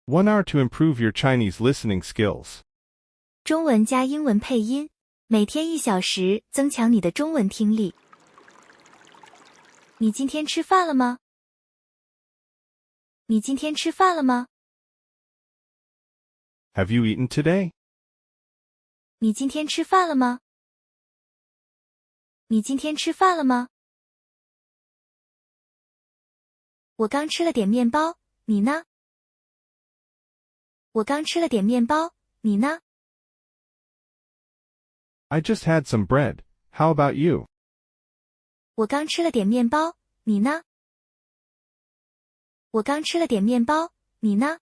1 hour to improve your Chinese listening skills. 中文加英文配音，每天1小时，增强你的中文听力。你今天吃饭了吗？你今天吃饭了吗？ Have you eaten today? 你今天吃饭了吗？你今天吃饭了吗？我刚吃了点面包，你呢？我刚吃了点面包，你呢？ I just had some bread. How about you? 我刚吃了点面包，你呢？我刚吃了点面包，你呢？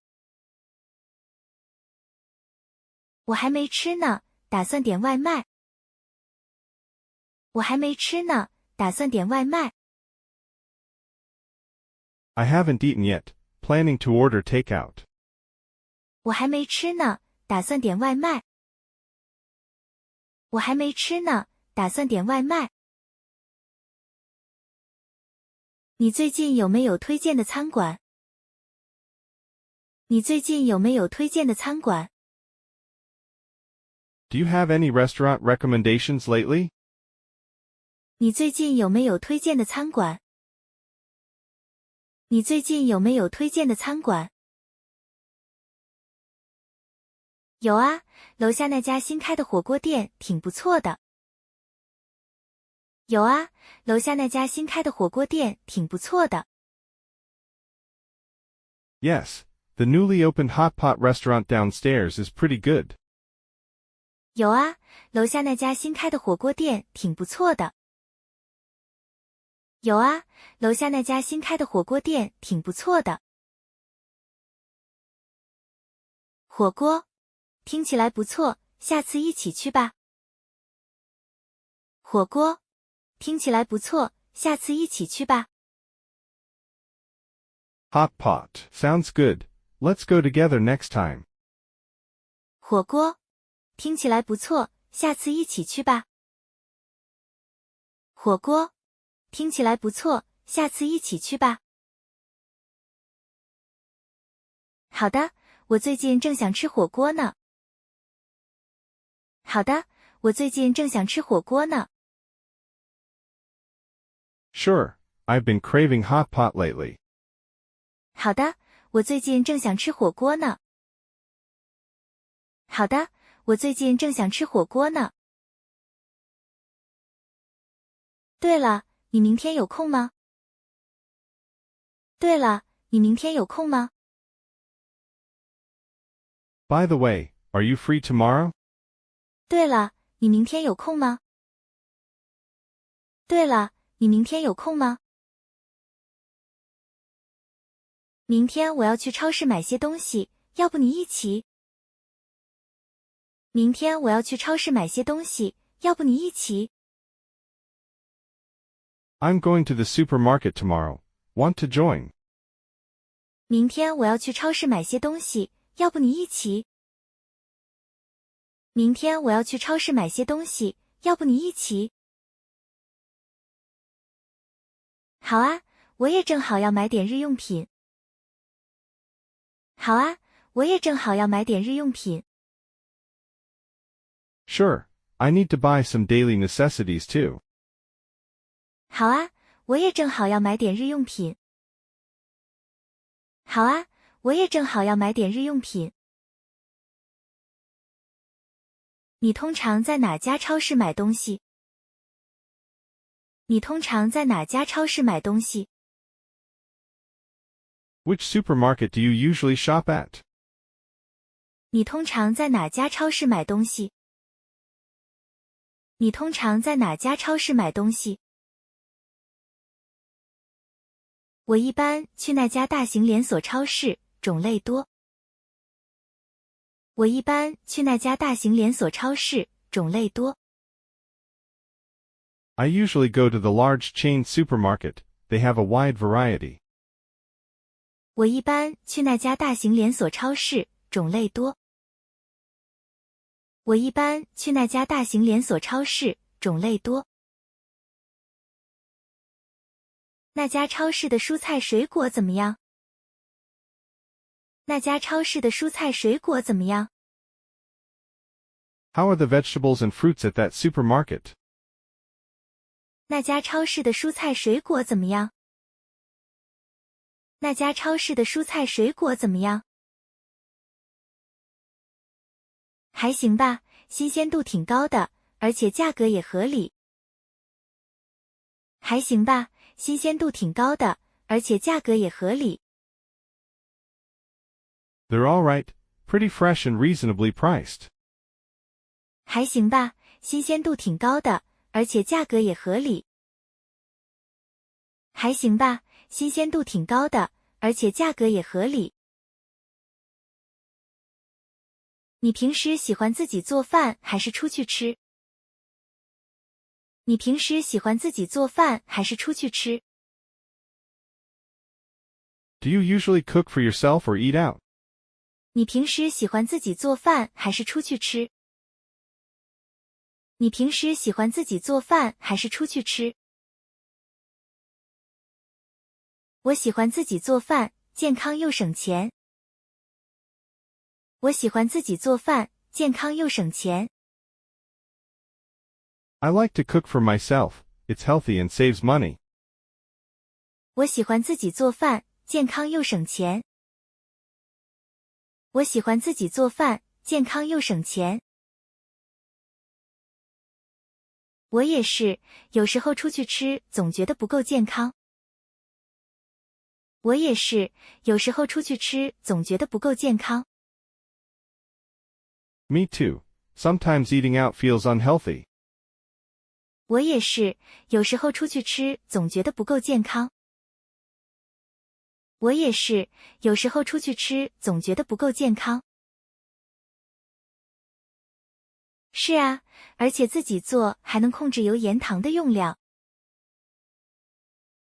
我还没吃呢，打算点外卖。我还没吃呢，打算点外卖。I haven't eaten yet, planning to order takeout. 我还没吃呢，打算点外卖。我还没吃呢，打算点外卖。你最近有没有推荐的餐馆？你最近有没有推荐的餐馆？ Do you have any restaurant recommendations lately? 你最近有没有推荐的餐馆？你最近有没有推荐的餐馆？有啊，楼下那家新开的火锅店挺不错的。有啊，楼下那家新开的火锅店挺不错的。Yes, the newly opened hot pot restaurant downstairs is pretty good. 有啊，楼下那家新开的火锅店挺不错的。有啊，楼下那家新开的火锅店挺不错的。火锅，听起来不错，下次一起去吧。火锅，听起来不错，下次一起去吧。Hot pot. Sounds good. Let's go together next time. 火锅，听起来不错，下次一起去吧。火锅，听起来不错，下次一起去吧。好的，我最近正想吃火锅呢。好的，我最近正想吃火锅呢。Sure, I've been craving hot pot lately. 好的，我最近正想吃火锅呢。好的，我最近正想吃火锅呢。对了，你明天有空吗？对了，你明天有空吗？ By the way, are you free tomorrow? 对了，你明天有空吗？对了，你明天有空吗？明天我要去超市买些东西，要不你一起？明天我要去超市买些东西，要不你一起？ I'm going to the supermarket tomorrow. Want to join? 明天我要去超市买些东西，要不你一起？明天我要去超市买些东西，要不你一起？好啊，我也正好要买点日用品。好啊，我也正好要买点日用品。Sure, I need to buy some daily necessities too. 好啊，我也正好要买点日用品。好啊，我也正好要买点日用品。你通常在哪家超市买东西？你通常在哪家超市买东西？ Which supermarket do you usually shop at? 你通常在哪家超市买东西？你通常在哪家超市买东西？我一般去那家大型连锁超市，种类多。我一般去那家大型连锁超市，种类多。I usually go to the large chain supermarket. They have a wide variety. 我一般去那家大型连锁超市，种类多。我一般去那家大型连锁超市，种类多。那家超市的蔬菜水果怎么样？那家超市的蔬菜水果怎么样？ How are the vegetables and fruits at that supermarket? 那家超市的蔬菜水果怎么样？那家超市的蔬菜水果怎么样？还行吧，新鲜度挺高的，而且价格也合理。还行吧，新鲜度挺高的，而且价格也合理。They're all right, pretty fresh and reasonably priced. 还行吧，新鲜度挺高的，而且价格也合理。还行吧，新鲜度挺高的，而且价格也合理。你平时喜欢自己做饭还是出去吃？你平时喜欢自己做饭还是出去吃？ Do you usually cook for yourself or eat out? 你平时喜欢自己做饭还是出去吃？你平时喜欢自己做饭还是出去吃？我喜欢自己做饭，健康又省钱。我喜欢自己做饭，健康又省钱。I like to cook for myself, it's healthy and saves money. 我喜欢自己做饭，健康又省钱。我喜欢自己做饭，健康又省钱。我也是，有时候出去吃总觉得不够健康。我也是，有时候出去吃总觉得不够健康。Me too. Sometimes eating out feels unhealthy. 我也是，有时候出去吃总觉得不够健康。我也是，有时候出去吃总觉得不够健康。是啊，而且自己做还能控制油盐糖的用量。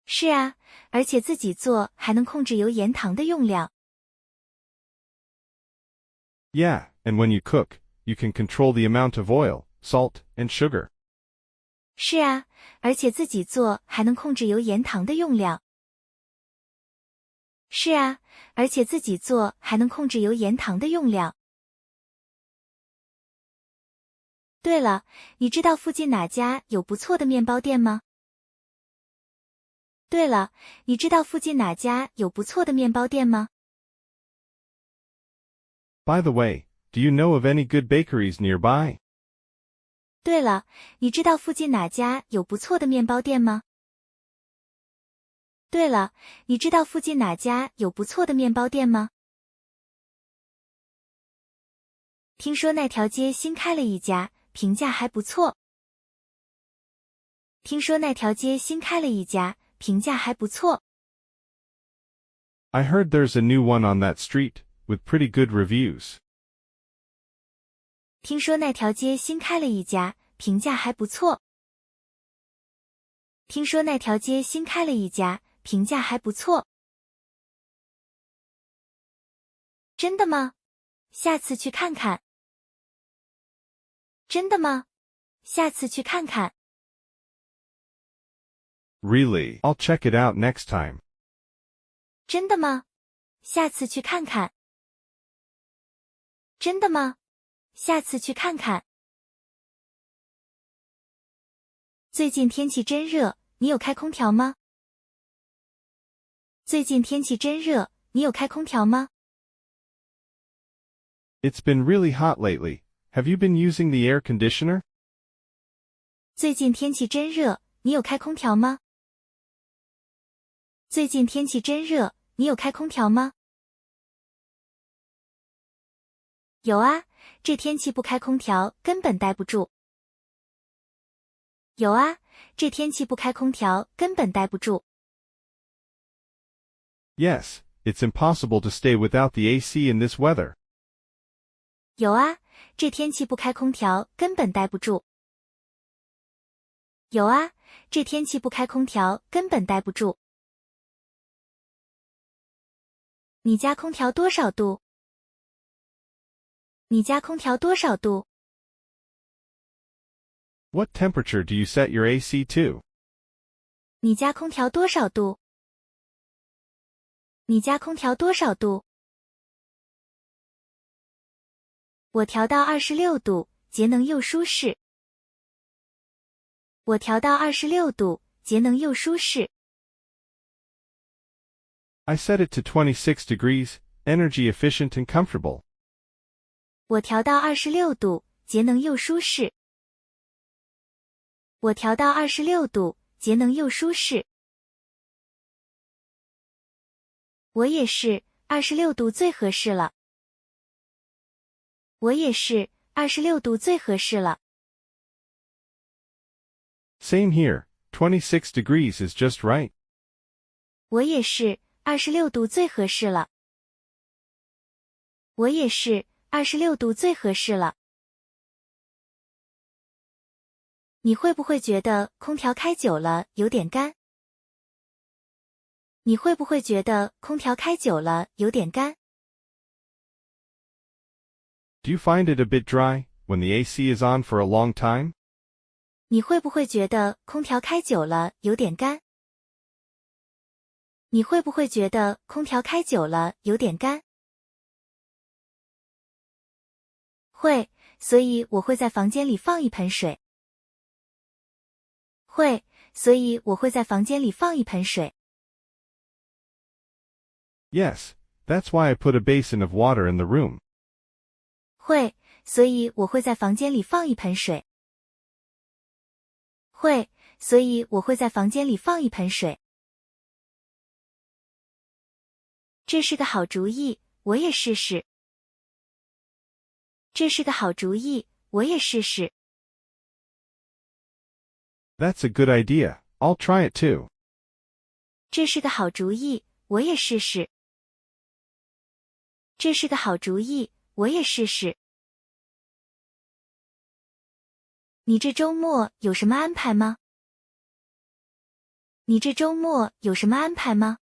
是啊，而且自己做还能控制油盐糖的用量。Yeah, and when you cook, you can control the amount of oil, salt, and sugar. 是啊，而且自己做还能控制油盐糖的用量。是啊，而且自己做还能控制油盐糖的用量。对了，你知道附近哪家有不错的面包店吗？对了，你知道附近哪家有不错的面包店吗？ By the way, do you know of any good bakeries nearby? 对了，你知道附近哪家有不错的面包店吗？对了，你知道附近哪家有不错的面包店吗？听说那条街新开了一家，评价还不错。听说那条街新开了一家，评价还不错。I heard there's a new one on that street, with pretty good reviews. 听说那条街新开了一家，评价还不错。听说那条街新开了一家，评价还不错。真的吗？下次去看看。真的吗？下次去看看。Really? I'll check it out next time. 真的吗？下次去看看。真的吗？下次去看看。最近天气真热，你有开空调吗？最近天气真热，你有开空调吗？ It's been really hot lately. Have you been using the air conditioner? 最近天气真热，你有开空调吗？最近天气真热，你有开空调吗？有啊，这天气不开空调根本待不住。有啊，这天气不开空调根本待不住。Yes, it's impossible to stay without the AC in this weather. 有啊，这天气不开空调根本待不住。有啊，这天气不开空调根本待不住。你家空调多少度？你家空调多少度？ What temperature do you set your AC to? 你家空调多少度？你家空调多少度？我调到26度，节能又舒适。我调到26度，节能又舒适。I set it to 26 degrees, energy efficient and comfortable. 我调到26度，节能又舒适。我调到26度，节能又舒适。我也是，26度最合适了。我也是，26度最合适了。Same here, 26 degrees is just right. 我也是，26度最合适了。我也是，26度最合适了。你会不会觉得空调开久了有点干？你会不会觉得空调开久了有点干？ Do you find it a bit dry when the AC is on for a long time? 你会不会觉得空调开久了有点干？你会不会觉得空调开久了有点干？会，所以我会在房间里放一盆水。会，所以我会在房间里放一盆水。Yes, that's why I put a basin of water in the room. 会，所以我会在房间里放一盆水。会，所以我会在房间里放一盆水。这是个好主意，我也试试。这是个好主意，我也试试。That's a good idea. I'll try it too. 这是个好主意，我也试试。这是个好主意，我也试试。你这周末有什么安排吗？你这周末有什么安排吗？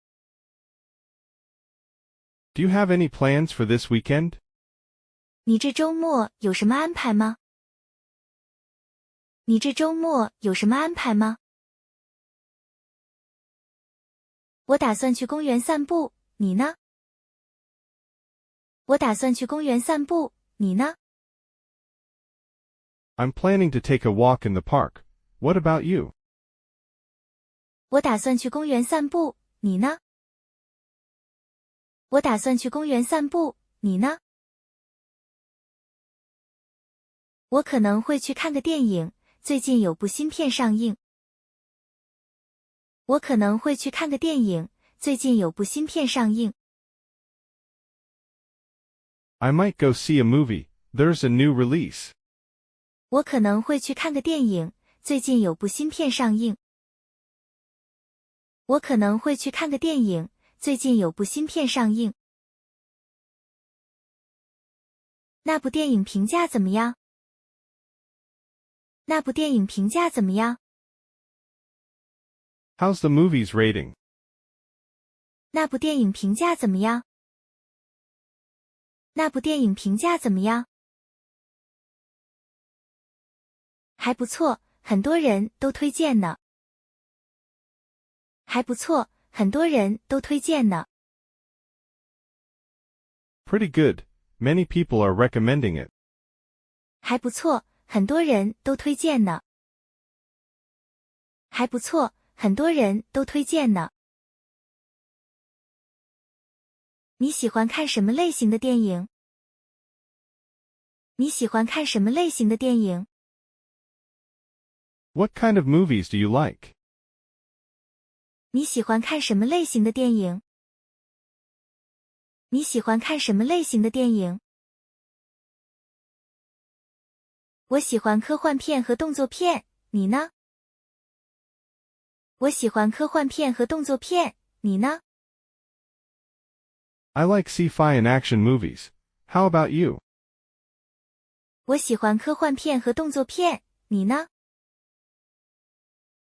Do you have any plans for this weekend? 你这周末有什么安排吗？你这周末有什么安排吗？我打算去公园散步，你呢？我打算去公园散步，你呢？ I'm planning to take a walk in the park. What about you? 我打算去公园散步，你呢？我打算去公园散步，你呢？我可能会去看个电影，最近有部新片上映。我可能会去看个电影，最近有部新片上映。I might go see a movie. There's a new release. 我可能会去看个电影，最近有部新片上映。我可能会去看个电影，最近有部新片上映。那部电影评价怎么样？那部电影评价怎么样？ How's the movie's rating? 那部电影评价怎么样？那部电影评价怎么样？还不错，很多人都推荐呢。还不错，很多人都推荐呢。Pretty good. Many people are recommending it. 还不错，很多人都推荐呢。还不错，很多人都推荐呢。你喜欢看什么类型的电影？你喜欢看什么类型的电影？ What kind of movies do you like? 你喜欢看什么类型的电影？你喜欢看什么类型的电影？我喜欢科幻片和动作片，你呢？我喜欢科幻片和动作片，你呢？ I like sci-fi and action movies. How about you? 我喜欢科幻片和动作片，你呢？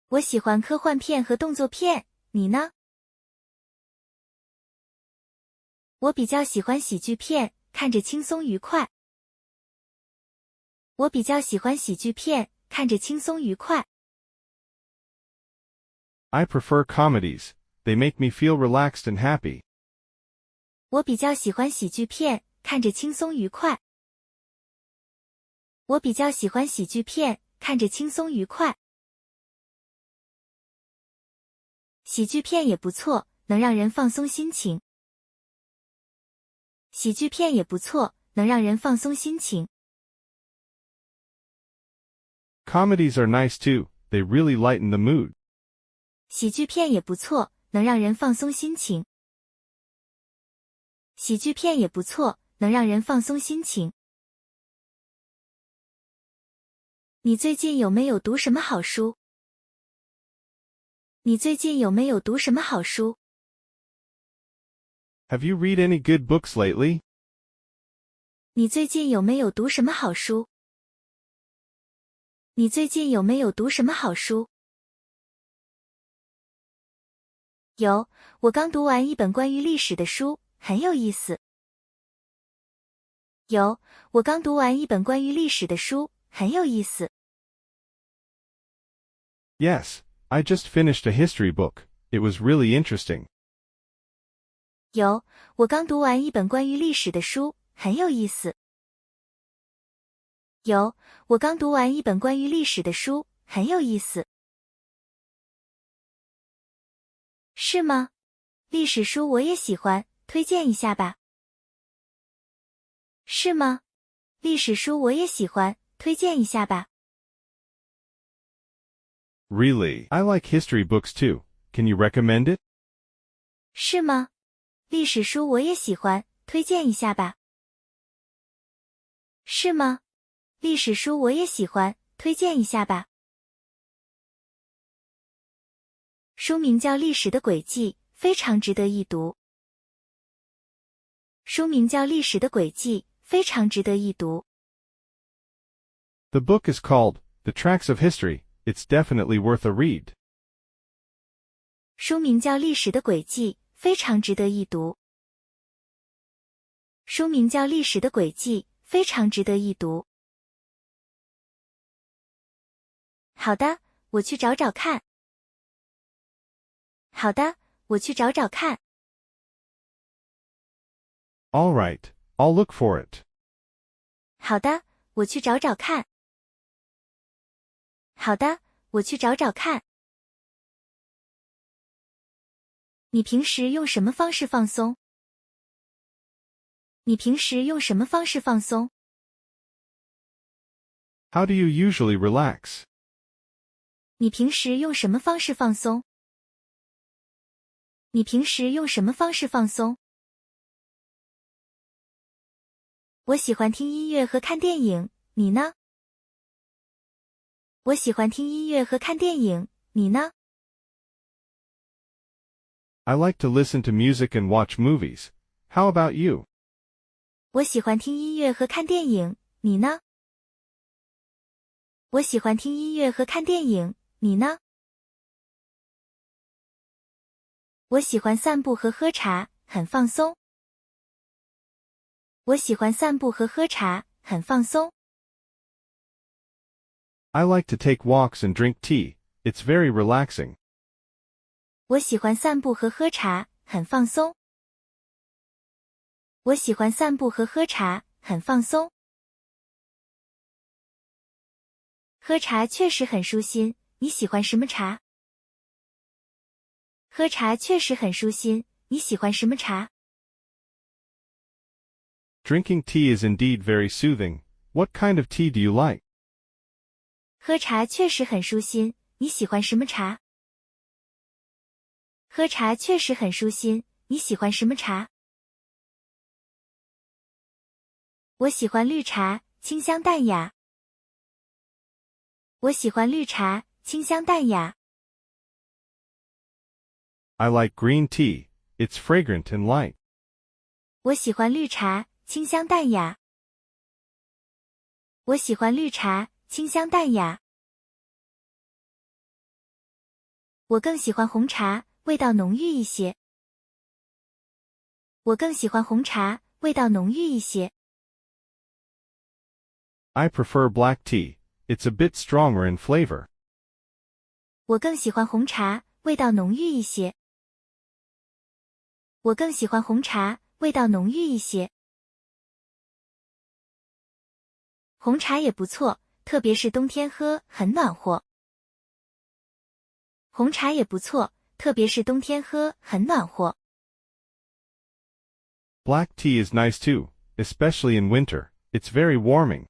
我喜欢科幻片和动作片，你呢？我比较喜欢喜剧片，看着轻松愉快。我比较喜欢喜剧片，看着轻松愉快。I prefer comedies. They make me feel relaxed and happy. 我比较喜欢喜剧片，看着轻松愉快。我比较喜欢喜剧片，看着轻松愉快。喜剧片也不错，能让人放松心情。喜剧片也不错，能让人放松心情。Comedies are nice too, they really lighten the mood. 喜剧片也不错，能让人放松心情。喜剧片也不错，能让人放松心情。你最近有没有读什么好书？你最近有没有读什么好书？ Have you read any good books lately? 你最近有没有读什么好书？你最近有没有读什么好书？有，我刚读完一本关于历史的书，很有意思。有，我刚读完一本关于历史的书，很有意思。Yes, I just finished a history book. It was really interesting. 有，我刚读完一本关于历史的书，很有意思。有，我刚读完一本关于历史的书，很有意思。是吗？历史书我也喜欢，推荐一下吧。是吗？历史书我也喜欢，推荐一下吧。Really? I like history books too. Can you recommend it? 是吗？历史书我也喜欢，推荐一下吧。是吗？历史书我也喜欢，推荐一下吧。书名叫《历史的轨迹》，非常值得一读。书名叫《历史的轨迹》，非常值得一读。The book is called The Tracks of History. It's definitely worth a read. 书名叫《历史的轨迹》，非常值得一读。书名叫《历史的轨迹》，非常值得一读。好的，我去找找看。好的，我去找找看。All right, I'll look for it. 好的，我去找找看。好的，我去找找看。你平时用什么方式放松？你平时用什么方式放松？ How do you usually relax? 你平时用什么方式放松？你平时用什么方式放松？我喜欢听音乐和看电影，你呢？我喜欢听音乐和看电影，你呢？ I like to listen to music and watch movies. How about you? 我喜欢听音乐和看电影，你呢？我喜欢听音乐和看电影，你呢？我喜欢散步和喝茶，很放松。我喜欢散步和喝茶，很放松。I like to take walks and drink tea. It's very relaxing. 我喜欢散步和喝茶，很放松。我喜欢散步和喝茶，很放松。喝茶确实很舒心，你喜欢什么茶？喝茶确实很舒心，你喜欢什么茶？ Drinking tea is indeed very soothing. What kind of tea do you like? 喝茶确实很舒心，你喜欢什么茶？喝茶确实很舒心，你喜欢什么茶？我喜欢绿茶，清香淡雅。我喜欢绿茶，清香淡雅。I like green tea. It's fragrant and light. 我喜欢绿茶，清香淡雅。我喜欢绿茶，清香淡雅。我更喜欢红茶，味道浓郁一些。我更喜欢红茶，味道浓郁一些。I prefer black tea. It's a bit stronger in flavor. 我更喜欢红茶，味道浓郁一些。我更喜欢红茶，味道浓郁一些。红茶也不错，特别是冬天喝，很暖和。红茶也不错，特别是冬天喝，很暖和。Black tea is nice too, especially in winter. It's very warming.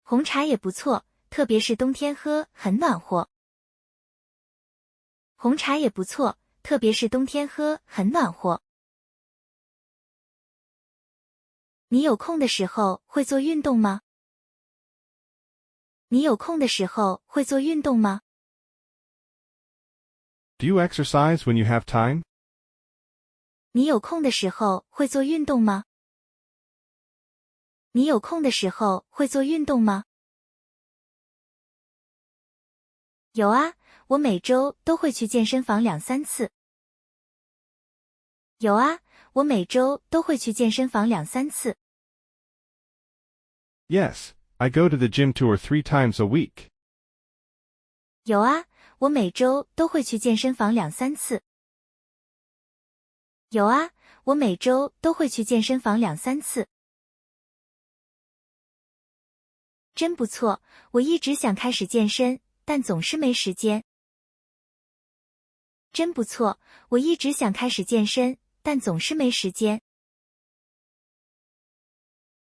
红茶也不错，特别是冬天喝，很暖和。红茶也不错，特别是冬天喝，很暖和。你有空的时候会做运动吗？你有空的时候会做运动吗？ Do you exercise when you have time? 你有空的时候会做运动吗？你有空的时候会做运动吗？有啊，我每周都会去健身房2-3次。有啊，我每周都会去健身房2-3次。Yes, I go to the gym 2 or 3 times a week. 有啊，我每周都会去健身房2-3次。有啊，我每周都会去健身房2-3次。真不错，我一直想开始健身，但总是没时间。真不错，我一直想开始健身，但总是没时间。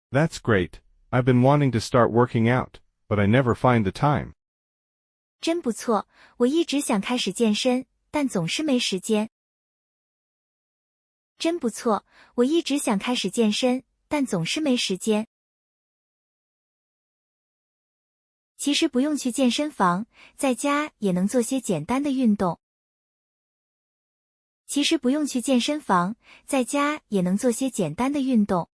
That's great. I've been wanting to start working out, but I never find the time. 真不错，我一直想开始健身，但总是没时间。真不错，我一直想开始健身，但总是没时间。其实不用去健身房，在家也能做些简单的运动。其实不用去健身房，在家也能做些简单的运动。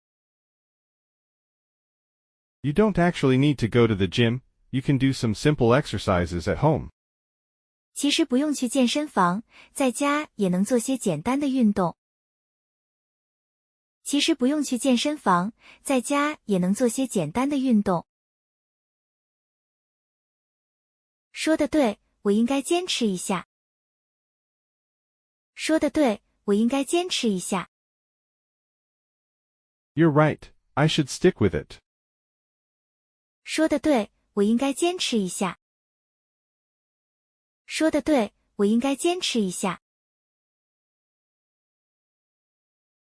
You don't actually need to go to the gym, you can do some simple exercises at home. 其实不用去健身房，在家也能做些简单的运动。其实不用去健身房，在家也能做些简单的运动。说得对，我应该坚持一下。说得对，我应该坚持一下。You're right, I should stick with it. 说得对，我应该坚持一下。说得对，我应该坚持一下。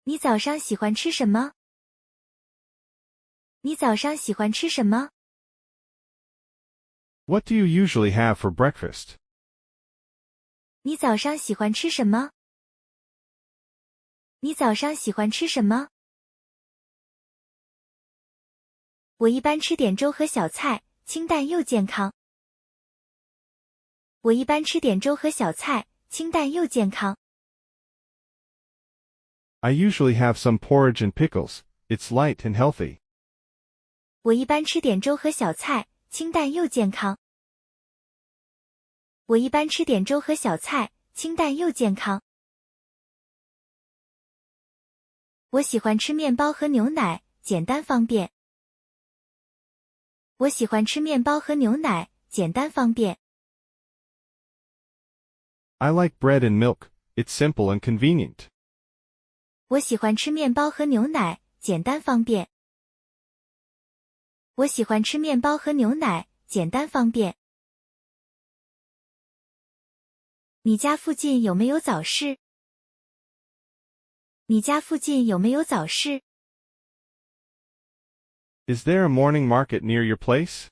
你早上喜欢吃什么？你早上喜欢吃什么？ What do you usually have for breakfast? 你早上喜欢吃什么？你早上喜欢吃什么？我一般吃点粥和小菜，清淡又健康。我一般吃点粥和小菜，清淡又健康。I usually have some porridge and pickles. It's light and healthy. 我一般吃点粥和小菜，清淡又健康。我一般吃点粥和小菜，清淡又健康。我喜欢吃面包和牛奶，简单方便。我喜欢吃面包和牛奶，简单方便。I like bread and milk. It's simple and convenient. 我喜欢吃面包和牛奶，简单方便。我喜欢吃面包和牛奶，简单方便。你家附近有没有早市？你家附近有没有早市？ Is there a morning market near your place?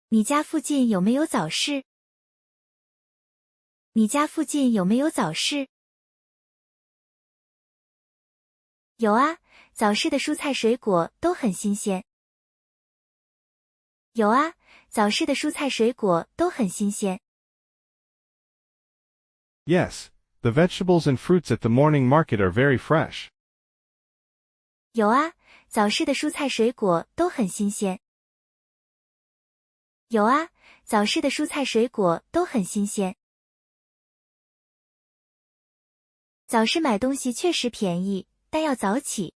你家附近有没有早市？你家附近有没有早市？有啊，早市的蔬菜水果都很新鲜。有啊，早市的蔬菜水果都很新鲜。Yes, the vegetables and fruits at the morning market are very fresh. 有啊，早市的蔬菜水果都很新鲜。有啊，早市的蔬菜水果都很新鲜。早市买东西确实便宜，但要早起。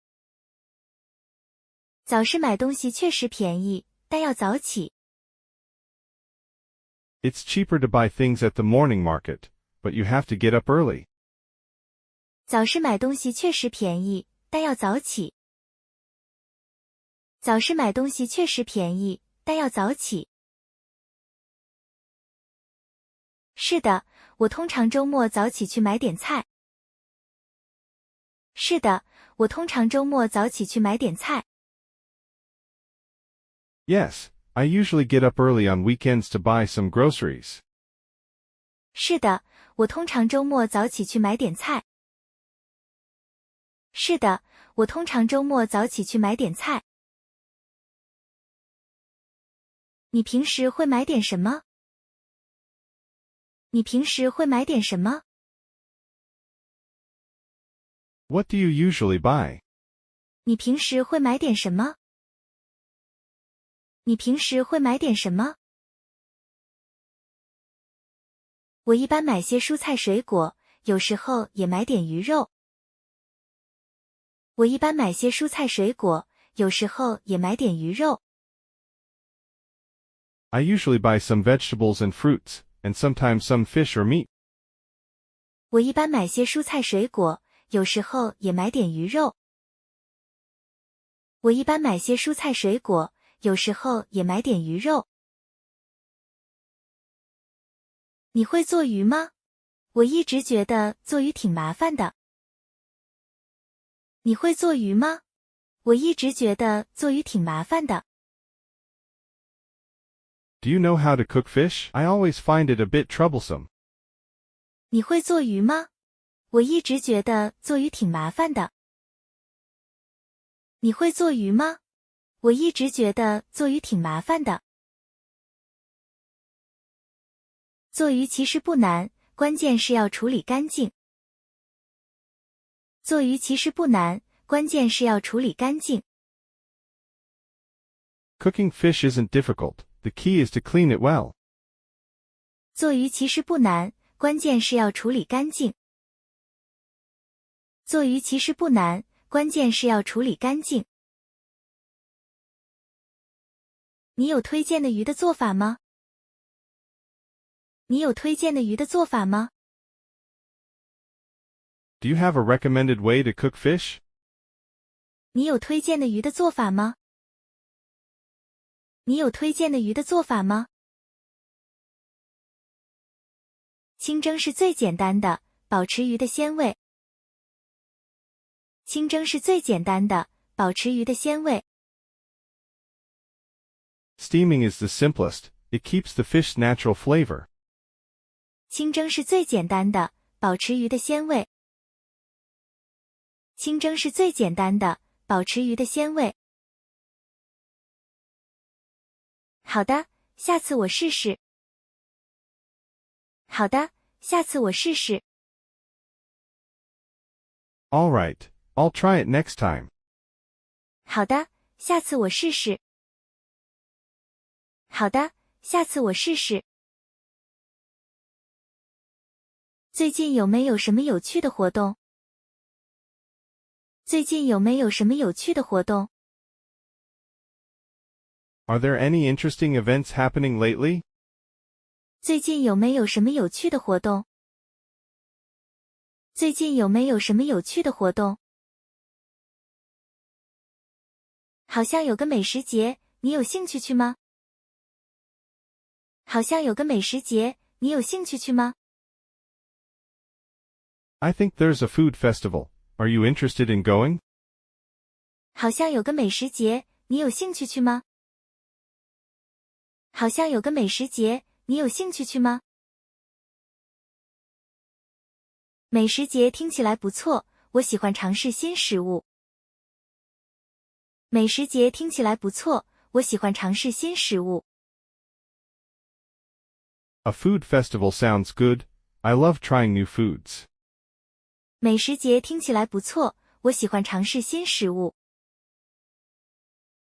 早市买东西确实便宜，但要早起。It's cheaper to buy things at the morning market, but you have to get up early. 早市买东西确实便宜，但要早起。早市买东西确实便宜，但要早起。是的，我通常周末早起去买点菜。是的，我通常周末早起去买点菜。Yes, I usually get up early on weekends to buy some groceries. 是的，我通常周末早起去买点菜。是的，我通常周末早起去买点菜。你平时会买点什么？你平时会买点什么？ What do you usually buy? 你平时会买点什么？你平时会买点什么？我一般买些蔬菜水果，有时候也买点鱼肉。我一般买些蔬菜水果，有时候也买点鱼肉。I usually buy some vegetables and fruits, and sometimes some fish or meat. 我一般买些蔬菜水果，有时候也买点鱼肉。我一般买些蔬菜水果，有时候也买点鱼肉。你会做鱼吗？我一直觉得做鱼挺麻烦的。你会做鱼吗？我一直觉得做鱼挺麻烦的。Do you know how to cook fish? I always find it a bit troublesome. 你会做鱼吗？我一直觉得做鱼挺麻烦的。你会做鱼吗？我一直觉得做鱼挺麻烦的。做鱼其实不难，关键是要处理干净。做鱼其实不难，关键是要处理干净。Cooking fish isn't difficult. The key is to clean it well. 做鱼其实不难，关键是要处理干净。做鱼其实不难，关键是要处理干净。你有推荐的鱼的做法吗？你有推荐的鱼的做法吗？ Do you have a recommended way to cook fish? 你有推荐的鱼的做法吗？你有推荐的鱼的做法吗？清蒸是最简单的，保持鱼的鲜味。清蒸是最简单的，保持鱼的鲜味。Steaming is the simplest. It keeps the fish's natural flavor. 清蒸是最简单的，保持鱼的鲜味。清蒸是最简单的，保持鱼的鲜味。好的，下次我试试。好的，下次我试试。All right, I'll try it next time. 好的，下次我试试。好的，下次我试试。最近有没有什么有趣的活动？最近有没有什么有趣的活动？ Are there any interesting events happening lately? 最近有没有什么有趣的活动？最近有没有什么有趣的活动？好像有个美食节，你有兴趣去吗？好像有个美食节，你有兴趣去吗？ I think there's a food festival. Are you interested in going? 好像有个美食节，你有兴趣去吗？好像有个美食节，你有兴趣去吗？美食节听起来不错，我喜欢尝试新食物。美食节听起来不错，我喜欢尝试新食物。A food festival sounds good. I love trying new foods. 美食节听起来不错，我喜欢尝试新食物。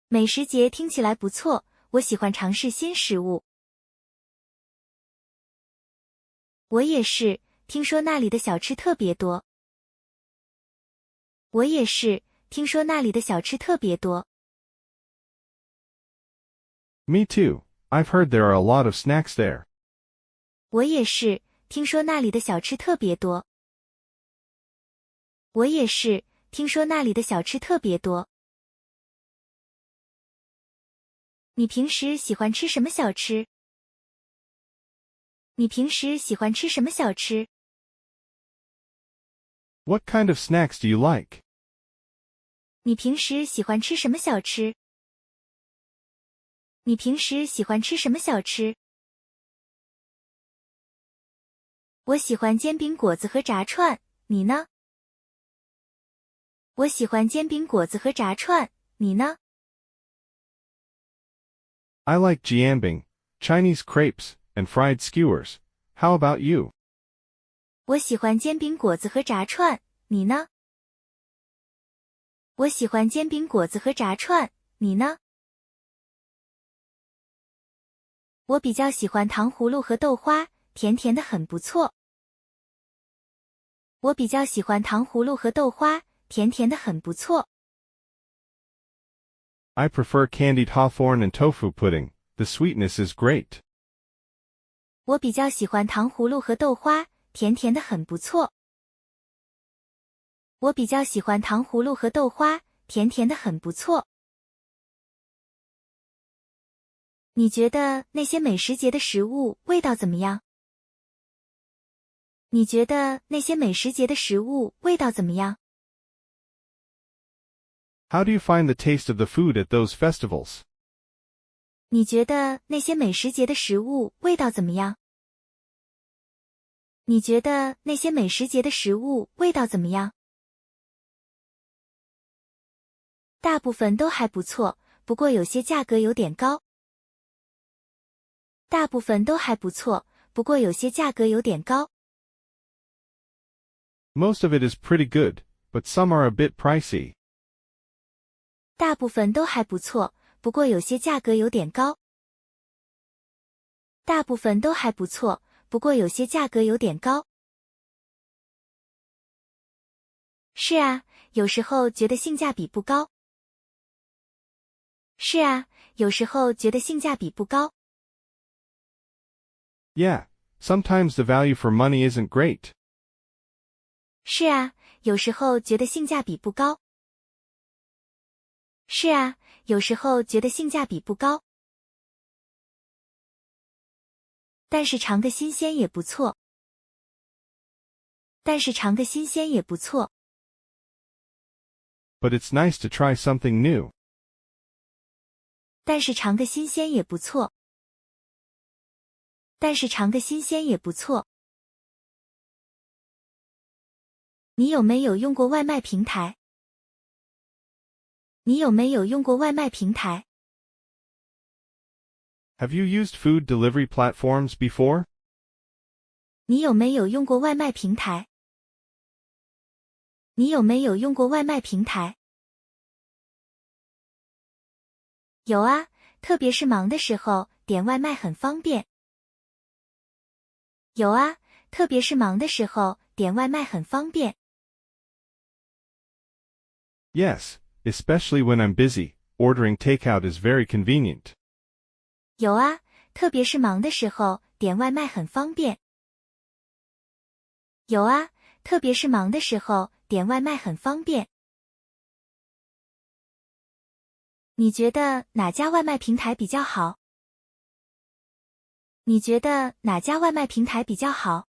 美食节听起来不错，我喜欢尝试新食物。我也是，听说那里的小吃特别多。我也是，听说那里的小吃特别多。Me too. I've heard there are a lot of snacks there. 我也是，听说那里的小吃特别多。我也是，听说那里的小吃特别多。你平时喜欢吃什么小吃？你平时喜欢吃什么小吃？ What kind of snacks do you like? 你平时喜欢吃什么小吃？你平时喜欢吃什么小吃？我喜欢煎饼果子和炸串，你呢？我喜欢煎饼果子和炸串，你呢？ I like jianbing, Chinese crepes, and fried skewers. How about you? 我喜欢煎饼果子和炸串，你呢？我喜欢煎饼果子和炸串，你呢？我比较喜欢糖葫芦和豆花，甜甜的很不错。我比较喜欢糖葫芦和豆花，甜甜的很不错。I prefer candied hawthorn and tofu pudding. The sweetness is great. 我比较喜欢糖葫芦和豆花，甜甜的很不错。我比较喜欢糖葫芦和豆花，甜甜的很不错。你觉得那些美食节的食物味道怎么样？你觉得那些美食节的食物味道怎么样？ How do you find the taste of the food at those festivals? 你觉得那些美食节的食物味道怎么样？你觉得那些美食节的食物味道怎么样？大部分都还不错，不过有些价格有点高。大部分都还不错，不过有些价格有点高。Most of it is pretty good, but some are a bit pricey. 大部分都还不错，不过有些价格有点高。大部分都还不错，不过有些价格有点高。是啊，有时候觉得性价比不高。是啊，有时候觉得性价比不高。Yeah, sometimes the value for money isn't great. 是啊，有时候觉得性价比不高。是啊，有时候觉得性价比不高。但是尝个新鲜也不错。但是尝个新鲜也不错。But it's nice to try something new. 但是尝个新鲜也不错。但是尝个新鲜也不错。你有没有用过外卖平台？你有没有用过外卖平台？ Have you used food delivery platforms before? 你有没有用过外卖平台？你有没有用过外卖平台？有啊，特别是忙的时候，点外卖很方便。有啊，特别是忙的时候，点外卖很方便。Yes, especially when I'm busy. Ordering takeout is very convenient. 有啊，特别是忙的时候，点外卖很方便。有啊，特别是忙的时候，点外卖很方便。你觉得哪家外卖平台比较好？你觉得哪家外卖平台比较好？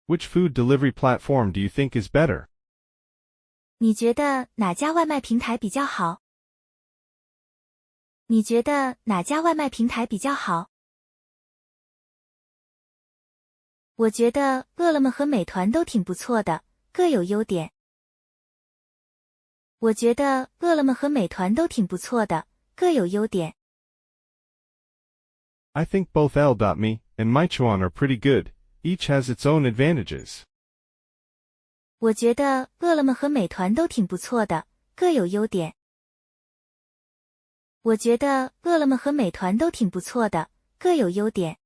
Which food delivery platform do you think is better? 你觉得哪家外卖平台比较好？你觉得哪家外卖平台比较好？我觉得饿了么和美团都挺不错的，各有优点。我觉得饿了么和美团都挺不错的，各有优点。I think both L.me and Meituan are pretty good. Each has its own advantages. 我觉得饿了么和美团都挺不错的，各有优点。我觉得饿了么和美团都挺不错的，各有优点。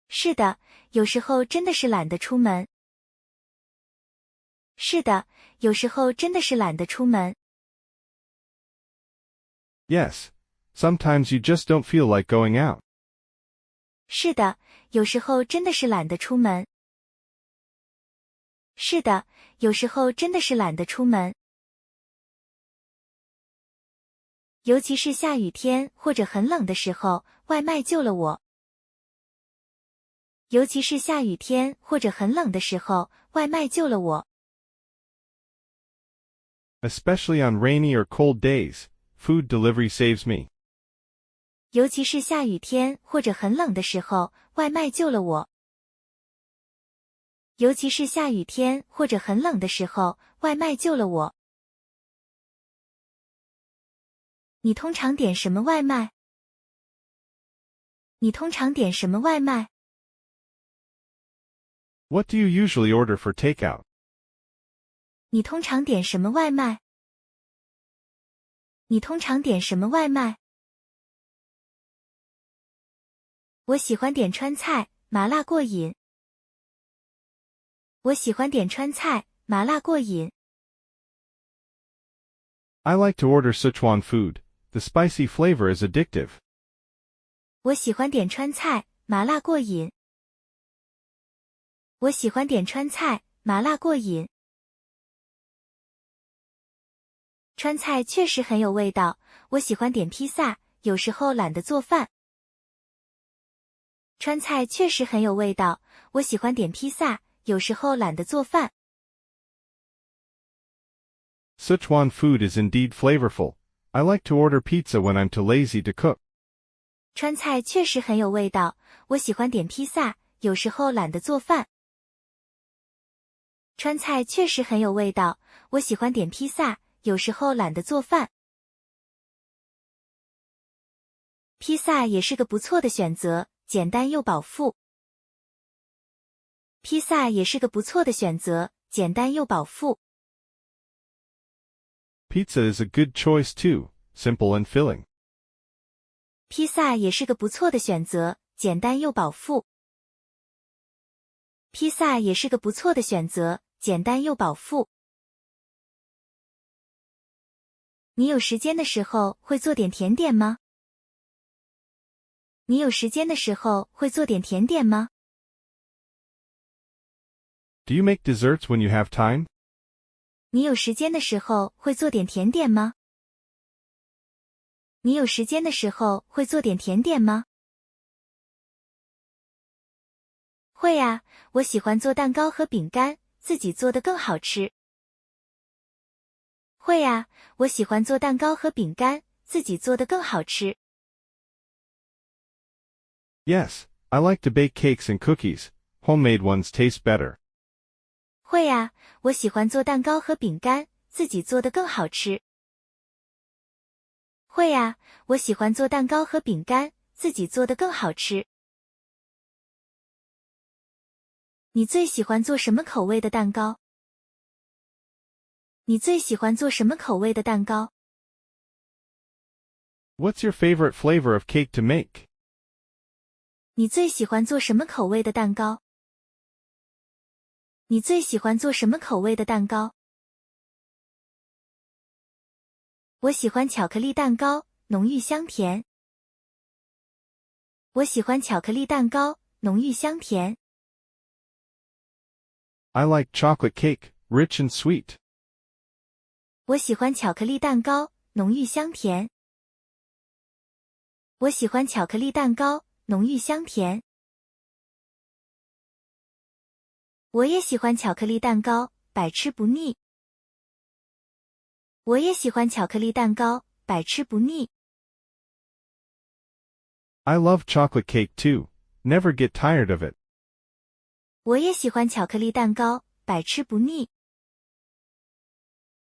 是的，有时候真的是懒得出门。是的，有时候真的是懒得出门。Yes, sometimes you just don't feel like going out. 是的，有时候真的是懒得出门。是的，有时候真的是懒得出门。尤其是下雨天或者很冷的时候，外卖救了我。尤其是下雨天或者很冷的时候，外卖救了我。Especially on rainy or cold days, food delivery saves me. 尤其是下雨天或者很冷的时候，外卖救了我。尤其是下雨天或者很冷的时候，外卖救了我。你通常点什么外卖？你通常点什么外卖？ What do you usually order for takeout? 你通常点什么外卖？你通常点什么外卖？我喜欢点川菜，麻辣过瘾。我喜欢点川菜，麻辣过瘾。I like to order Sichuan food. The spicy flavor is addictive. 我喜欢点川菜，麻辣过瘾。我喜欢点川菜，麻辣过瘾。川菜确实很有味道，我喜欢点披萨，有时候懒得做饭。川菜确实很有味道，我喜欢点披萨，有时候懒得做饭。Sichuan food is indeed flavorful. I like to order pizza when I'm too lazy to cook. 川菜确实很有味道，我喜欢点披萨，有时候懒得做饭。川菜确实很有味道，我喜欢点披萨，有时候懒得做饭。披萨也是个不错的选择，简单又饱腹。披萨也是个不错的选择，简单又饱腹。Pizza is a good choice too, simple and filling. 披萨也是个不错的选择，简单又饱腹。披萨也是个不错的选择，简单又饱腹。你有时间的时候会做点甜点吗？你有时间的时候会做点甜点吗？ Do you make desserts when you have time? 你有时间的时候会做点甜点吗？你有时间的时候会做点甜点吗？会啊，我喜欢做蛋糕和饼干，自己做的更好吃。会啊，我喜欢做蛋糕和饼干，自己做的更好吃。Yes, I like to bake cakes and cookies. Homemade ones taste better. 会啊，我喜欢做蛋糕和饼干，自己做的更好吃。会啊，我喜欢做蛋糕和饼干，自己做的更好吃。你最喜欢做什么口味的蛋糕？你最喜欢做什么口味的蛋糕？ What's your favorite flavor of cake to make? 你最喜欢做什么口味的蛋糕？你最喜欢做什么口味的蛋糕？我喜欢巧克力蛋糕，浓郁香甜。我喜欢巧克力蛋糕，浓郁香甜。I like chocolate cake, rich and sweet. 我喜欢巧克力蛋糕，浓郁香甜。我喜欢巧克力蛋糕，浓郁香甜。我也喜欢巧克力蛋糕，百吃不腻。我也喜欢巧克力蛋糕，百吃不腻。I love chocolate cake too. Never get tired of it. 我也喜欢巧克力蛋糕，百吃不腻。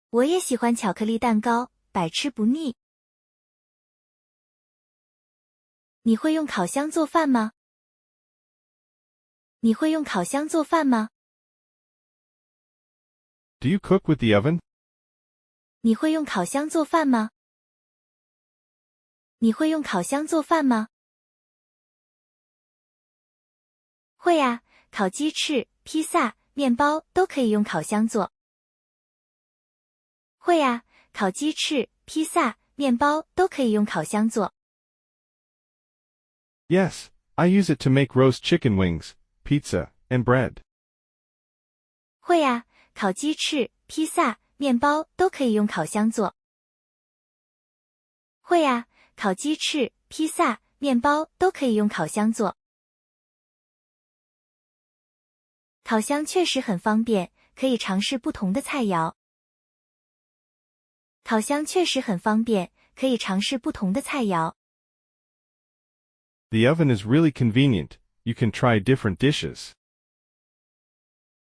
我也喜欢巧克力蛋糕，百吃不腻。你会用烤箱做饭吗？你会用烤箱做饭吗？ Do you cook with the oven? 你会用烤箱做饭吗？你会用烤箱做饭吗？会啊，烤鸡翅、披萨、面包都可以用烤箱做。会啊，烤鸡翅、披萨、面包都可以用烤箱做。Yes, I use it to make roast chicken wings, pizza, and bread. 会啊，烤鸡翅、披萨、面包都可以用烤箱做。会啊，烤鸡翅、披萨、面包都可以用烤箱做。烤箱确实很方便，可以尝试不同的菜肴。烤箱确实很方便，可以尝试不同的菜肴。The oven is really convenient. You can try different dishes.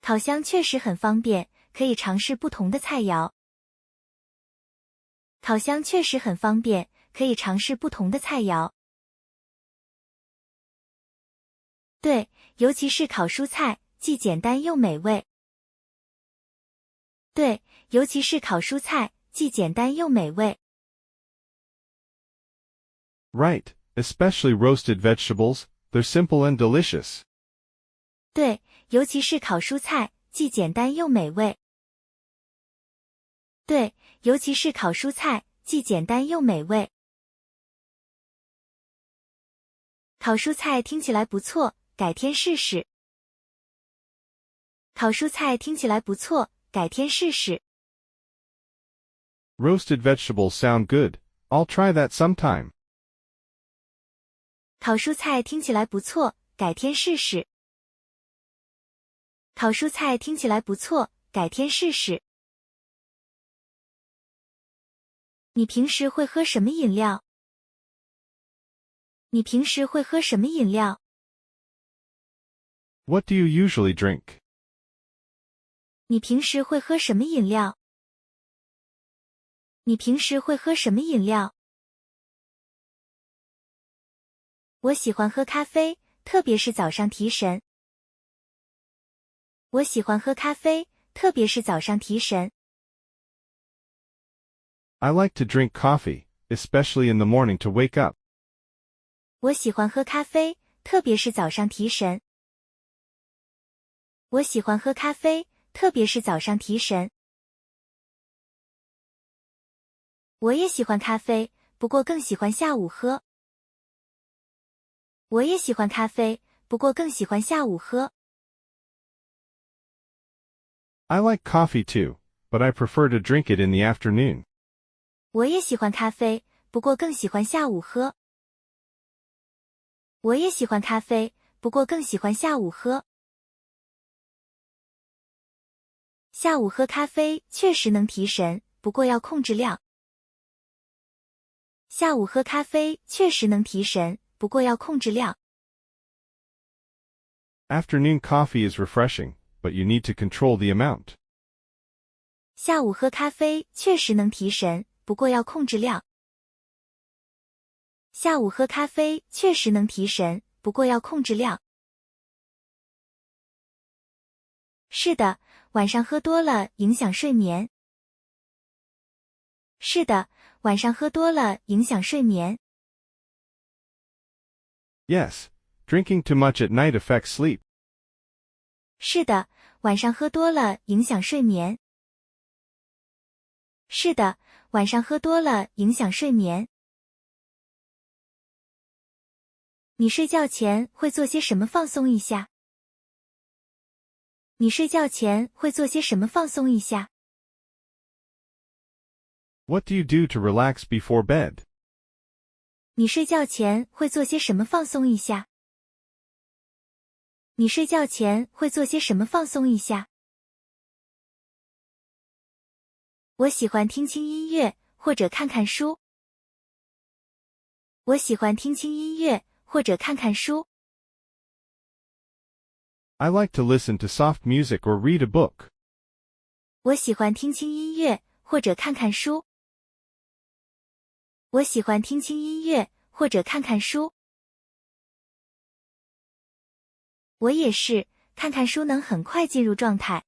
烤箱确实很方便，可以尝试不同的菜肴。烤箱确实很方便，可以尝试不同的菜肴。对，尤其是烤蔬菜，既简单又美味。对，尤其是烤蔬菜，既简单又美味。Right, especially roasted vegetables. They're simple and delicious. 对，尤其是烤蔬菜，既简单又美味。对，尤其是烤蔬菜，既简单又美味。烤蔬菜听起来不错，改天试试。烤蔬菜听起来不错，改天试试。Roasted vegetables sound good. I'll try that sometime. 烤蔬菜听起来不错，改天试试。烤蔬菜听起来不错，改天试试。你平时会喝什么饮料？你平时会喝什么饮料？ What do you usually drink? 你平时会喝什么饮料？你平时会喝什么饮料？我喜欢喝咖啡，特别是早上提神。我喜欢喝咖啡，特别是早上提神。I like to drink coffee, especially in the morning to wake up. 我喜欢喝咖啡，特别是早上提神。我喜欢喝咖啡，特别是早上提神。我也喜欢咖啡，不过更喜欢下午喝。我也喜欢咖啡，不过更喜欢下午喝。I like coffee too, but I prefer to drink it in the afternoon. 我也喜欢咖啡，不过更喜欢下午喝。我也喜欢咖啡，不过更喜欢下午喝。下午喝咖啡确实能提神，不过要控制量。下午喝咖啡确实能提神，不过要控制量。Afternoon coffee is refreshing, but you need to control the amount. 下午喝咖啡确实能提神，不过要控制量。下午喝咖啡确实能提神，不过要控制量。是的，晚上喝多了影响睡眠。是的，晚上喝多了影响睡眠。Yes, drinking too much at night affects sleep. 是的，晚上喝多了影响睡眠。是的，晚上喝多了影响睡眠。你睡觉前会做些什么放松一下？你睡觉前会做些什么放松一下？ What do you do to relax before bed? 你睡觉前会做些什么放松一下？你睡觉前会做些什么放松一下？我喜欢听轻音乐，或者看看书。我喜欢听轻音乐，或者看看书。I like to listen to soft music or read a book. 我喜欢听轻音乐，或者看看书。我喜欢听轻音乐，或者看看书。我也是，看看书能很快进入状态。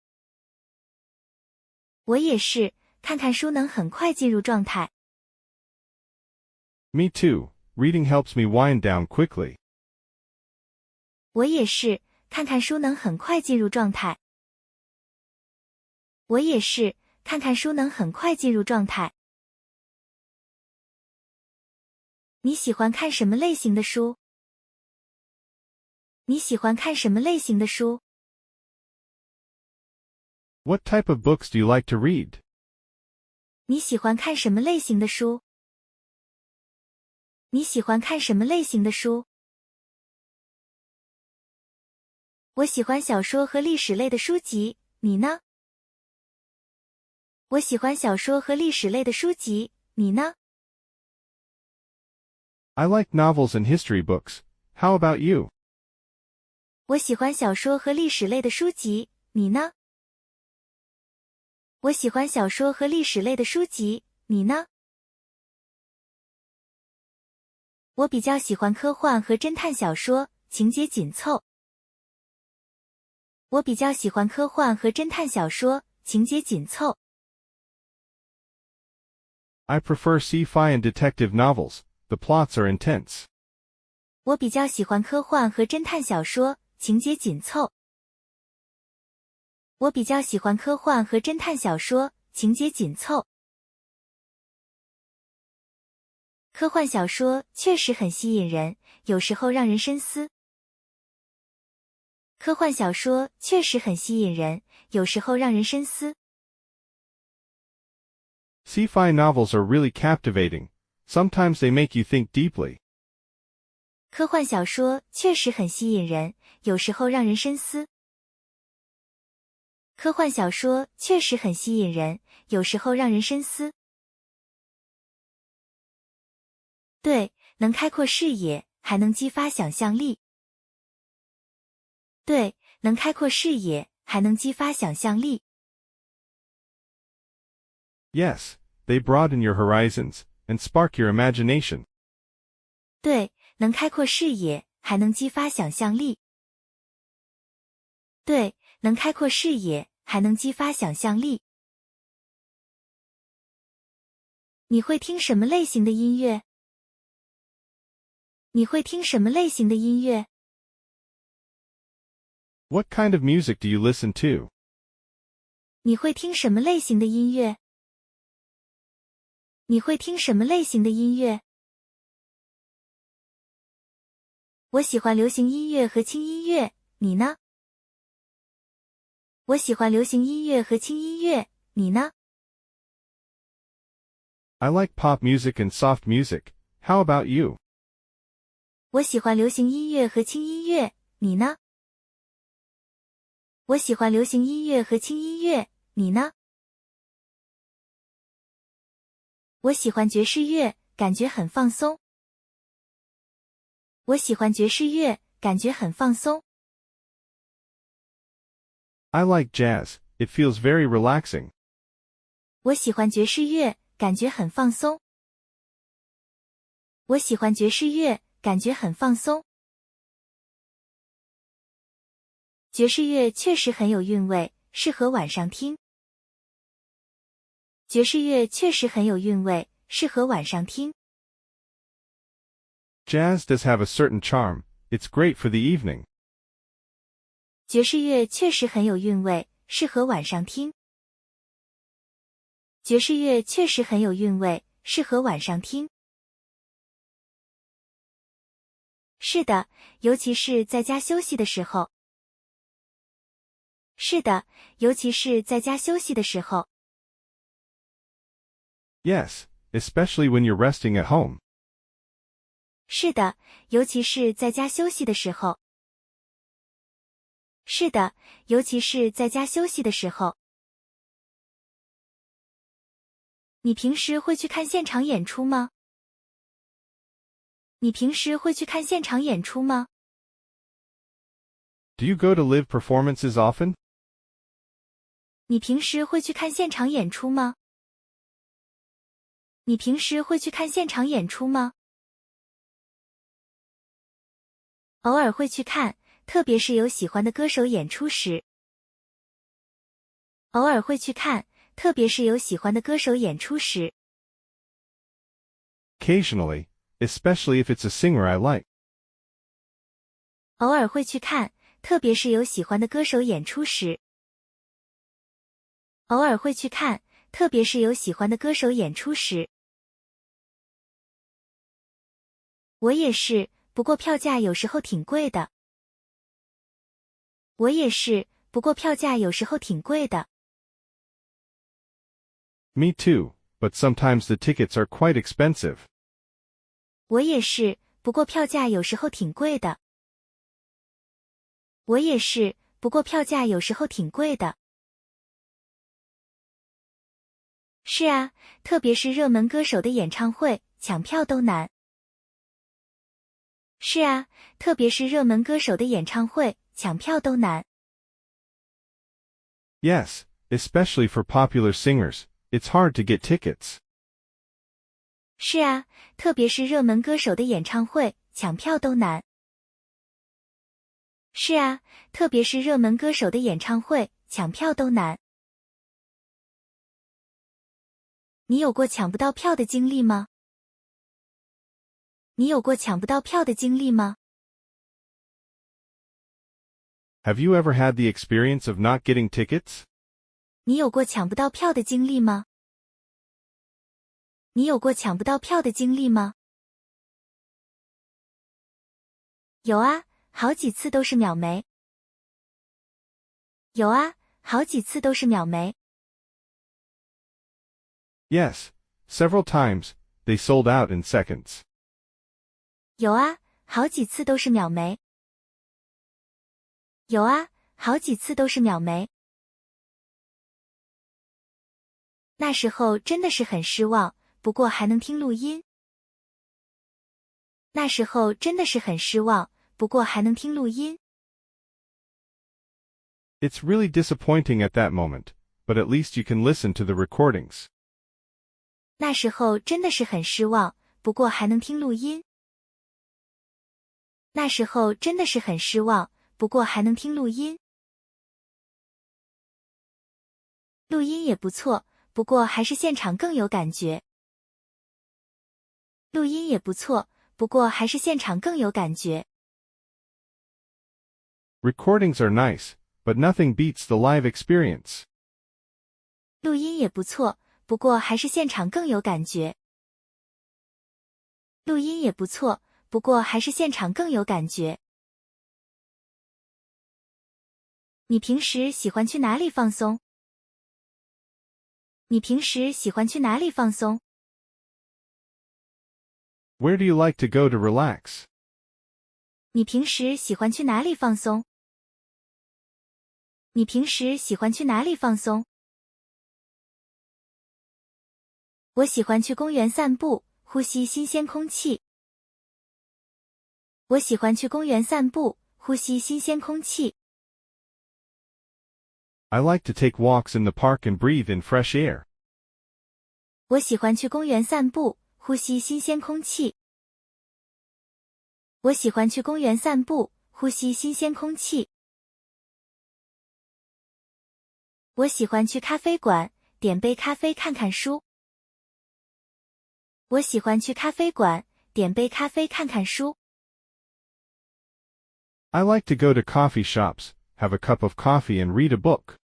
我也是，看看书能很快进入状态。Me too. Reading helps me wind down quickly. 我也是，看看书能很快进入状态。我也是，看看书能很快进入状态。你喜欢看什么类型的书？你喜欢看什么类型的书？ What type of books do you like to read? 你喜欢看什么类型的书？你喜欢看什么类型的书？我喜欢小说和历史类的书籍，你呢？我喜欢小说和历史类的书籍，你呢？ I like novels and history books. How about you? 我喜欢小说和历史类的书籍，你呢？我喜欢小说和历史类的书籍，你呢？我比较喜欢科幻和侦探小说，情节紧凑。我比较喜欢科幻和侦探小说，情节紧凑。I prefer sci-fi and detective novels. The plots are intense. 我比较喜欢科幻和侦探小说，情节紧凑。我比较喜欢科幻和侦探小说，情节紧凑。科幻小说确实很吸引人，有时候让人深思。科幻小说确实很吸引人，有时候让人深思。Sci-fi novels are really captivating. Sometimes they make you think deeply. 科幻小说确实很吸引人，有时候让人深思。科幻小说确实很吸引人，有时候让人深思。对，能开阔视野，还能激发想象力。对，能开阔视野，还能激发想象力。Yes, they broaden your horizons and spark your imagination. 对，能开阔视野，还能激发想象力。对，能开阔视野，还能激发想象力。你会听什么类型的音乐？你会听什么类型的音乐？ What kind of music do you listen to? 你会听什么类型的音乐？你会听什么类型的音乐？我喜欢流行音乐和轻音乐，你呢？我喜欢流行音乐和轻音乐，你呢？ I like pop music and soft music. How about you? 我喜欢流行音乐和轻音乐，你呢？我喜欢流行音乐和轻音乐，你呢？我喜欢爵士乐，感觉很放松。我喜欢爵士乐，感觉很放松。I like jazz. It feels very relaxing. 我喜欢爵士乐，感觉很放松。我喜欢爵士乐，感觉很放松。爵士乐确实很有韵味，适合晚上听。爵士乐确实很有韵味，适合晚上听。Jazz does have a certain charm. It's great for the evening. 爵士乐确实很有韵味，适合晚上听。爵士乐确实很有韵味，适合晚上听。是的，尤其是在家休息的时候。是的，尤其是在家休息的时候。Yes, especially when you're resting at home. 是的，尤其是在家休息的时候。是的，尤其是在家休息的时候。你平时会去看现场演出吗？你平时会去看现场演出吗？ Do you go to live performances often? 你平时会去看现场演出吗？你平时会去看现场演出吗？偶尔会去看，特别是有喜欢的歌手演出时。偶尔会去看，特别是有喜欢的歌手演出时。Occasionally, especially if it's a singer I like. 偶尔会去看，特别是有喜欢的歌手演出时。偶尔会去看，特别是有喜欢的歌手演出时。我也是，不过票价有时候挺贵的。我也是，不过票价有时候挺贵的。Me too, but sometimes the tickets are quite expensive. 我也是，不过票价有时候挺贵的。我也是，不过票价有时候挺贵的。是啊，特别是热门歌手的演唱会，抢票都难。是啊，特别是热门歌手的演唱会，抢票都难。Yes, especially for popular singers, it's hard to get tickets. 是啊，特别是热门歌手的演唱会，抢票都难。是啊，特别是热门歌手的演唱会，抢票都难。你有过抢不到票的经历吗？你有过抢不到票的经历吗？ Have you ever had the experience of not getting tickets? 你有过抢不到票的经历吗？你有过抢不到票的经历吗？有啊，好几次都是秒没。有啊，好几次都是秒没。Yes, several times, they sold out in seconds. 有啊，好几次都是秒没。有啊，好几次都是秒没。那时候真的是很失望，不过还能听录音。那时候真的是很失望，不过还能听录音。It's really disappointing at that moment, but at least you can listen to the recordings. 那时候真的是很失望，不过还能听录音。那时候真的是很失望，不过还能听录音。录音也不错，不过还是现场更有感觉。录音也不错，不过还是现场更有感觉。Recordings are nice, but nothing beats the live experience. 录音也不错，不过还是现场更有感觉。录音也不错，不过还是现场更有感觉。你平时喜欢去哪里放松？你平时喜欢去哪里放松？ Where do you like to go to relax? 你平时喜欢去哪里放松？你平时喜欢去哪里放松？我喜欢去公园散步，呼吸新鲜空气。我喜欢去公园散步，呼吸新鲜空气。I like to take walks in the park and breathe in fresh air. 我喜欢去公园散步，呼吸新鲜空气。我喜欢去公园散步，呼吸新鲜空气。我喜欢去咖啡馆，点杯咖啡看看书。我喜欢去咖啡馆，点杯咖啡看看书。I like to go to coffee shops, have a cup of coffee and read a book.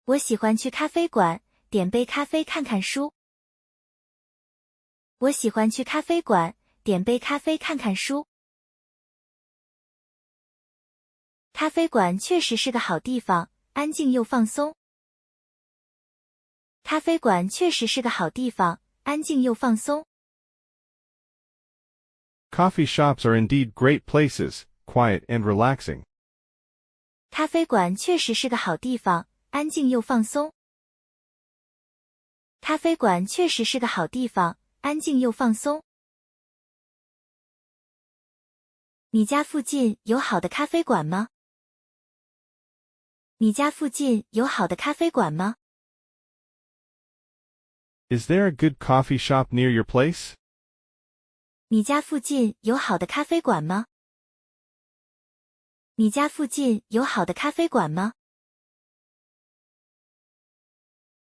我喜欢去咖啡馆，点杯咖啡看看书。我喜欢去咖啡馆，点杯咖啡看看书。咖啡馆确实是个好地方，安静又放松。咖啡馆确实是个好地方，安静又放松。Coffee shops are indeed great places, quiet and relaxing. 咖啡馆确实是个好地方，安静又放松。咖啡馆确实是个好地方，安静又放松。你家附近有好的咖啡馆吗？你家附近有好的咖啡馆吗？ Is there a good coffee shop near your place? 你家附近有好的咖啡馆吗？你家附近有好的咖啡馆吗？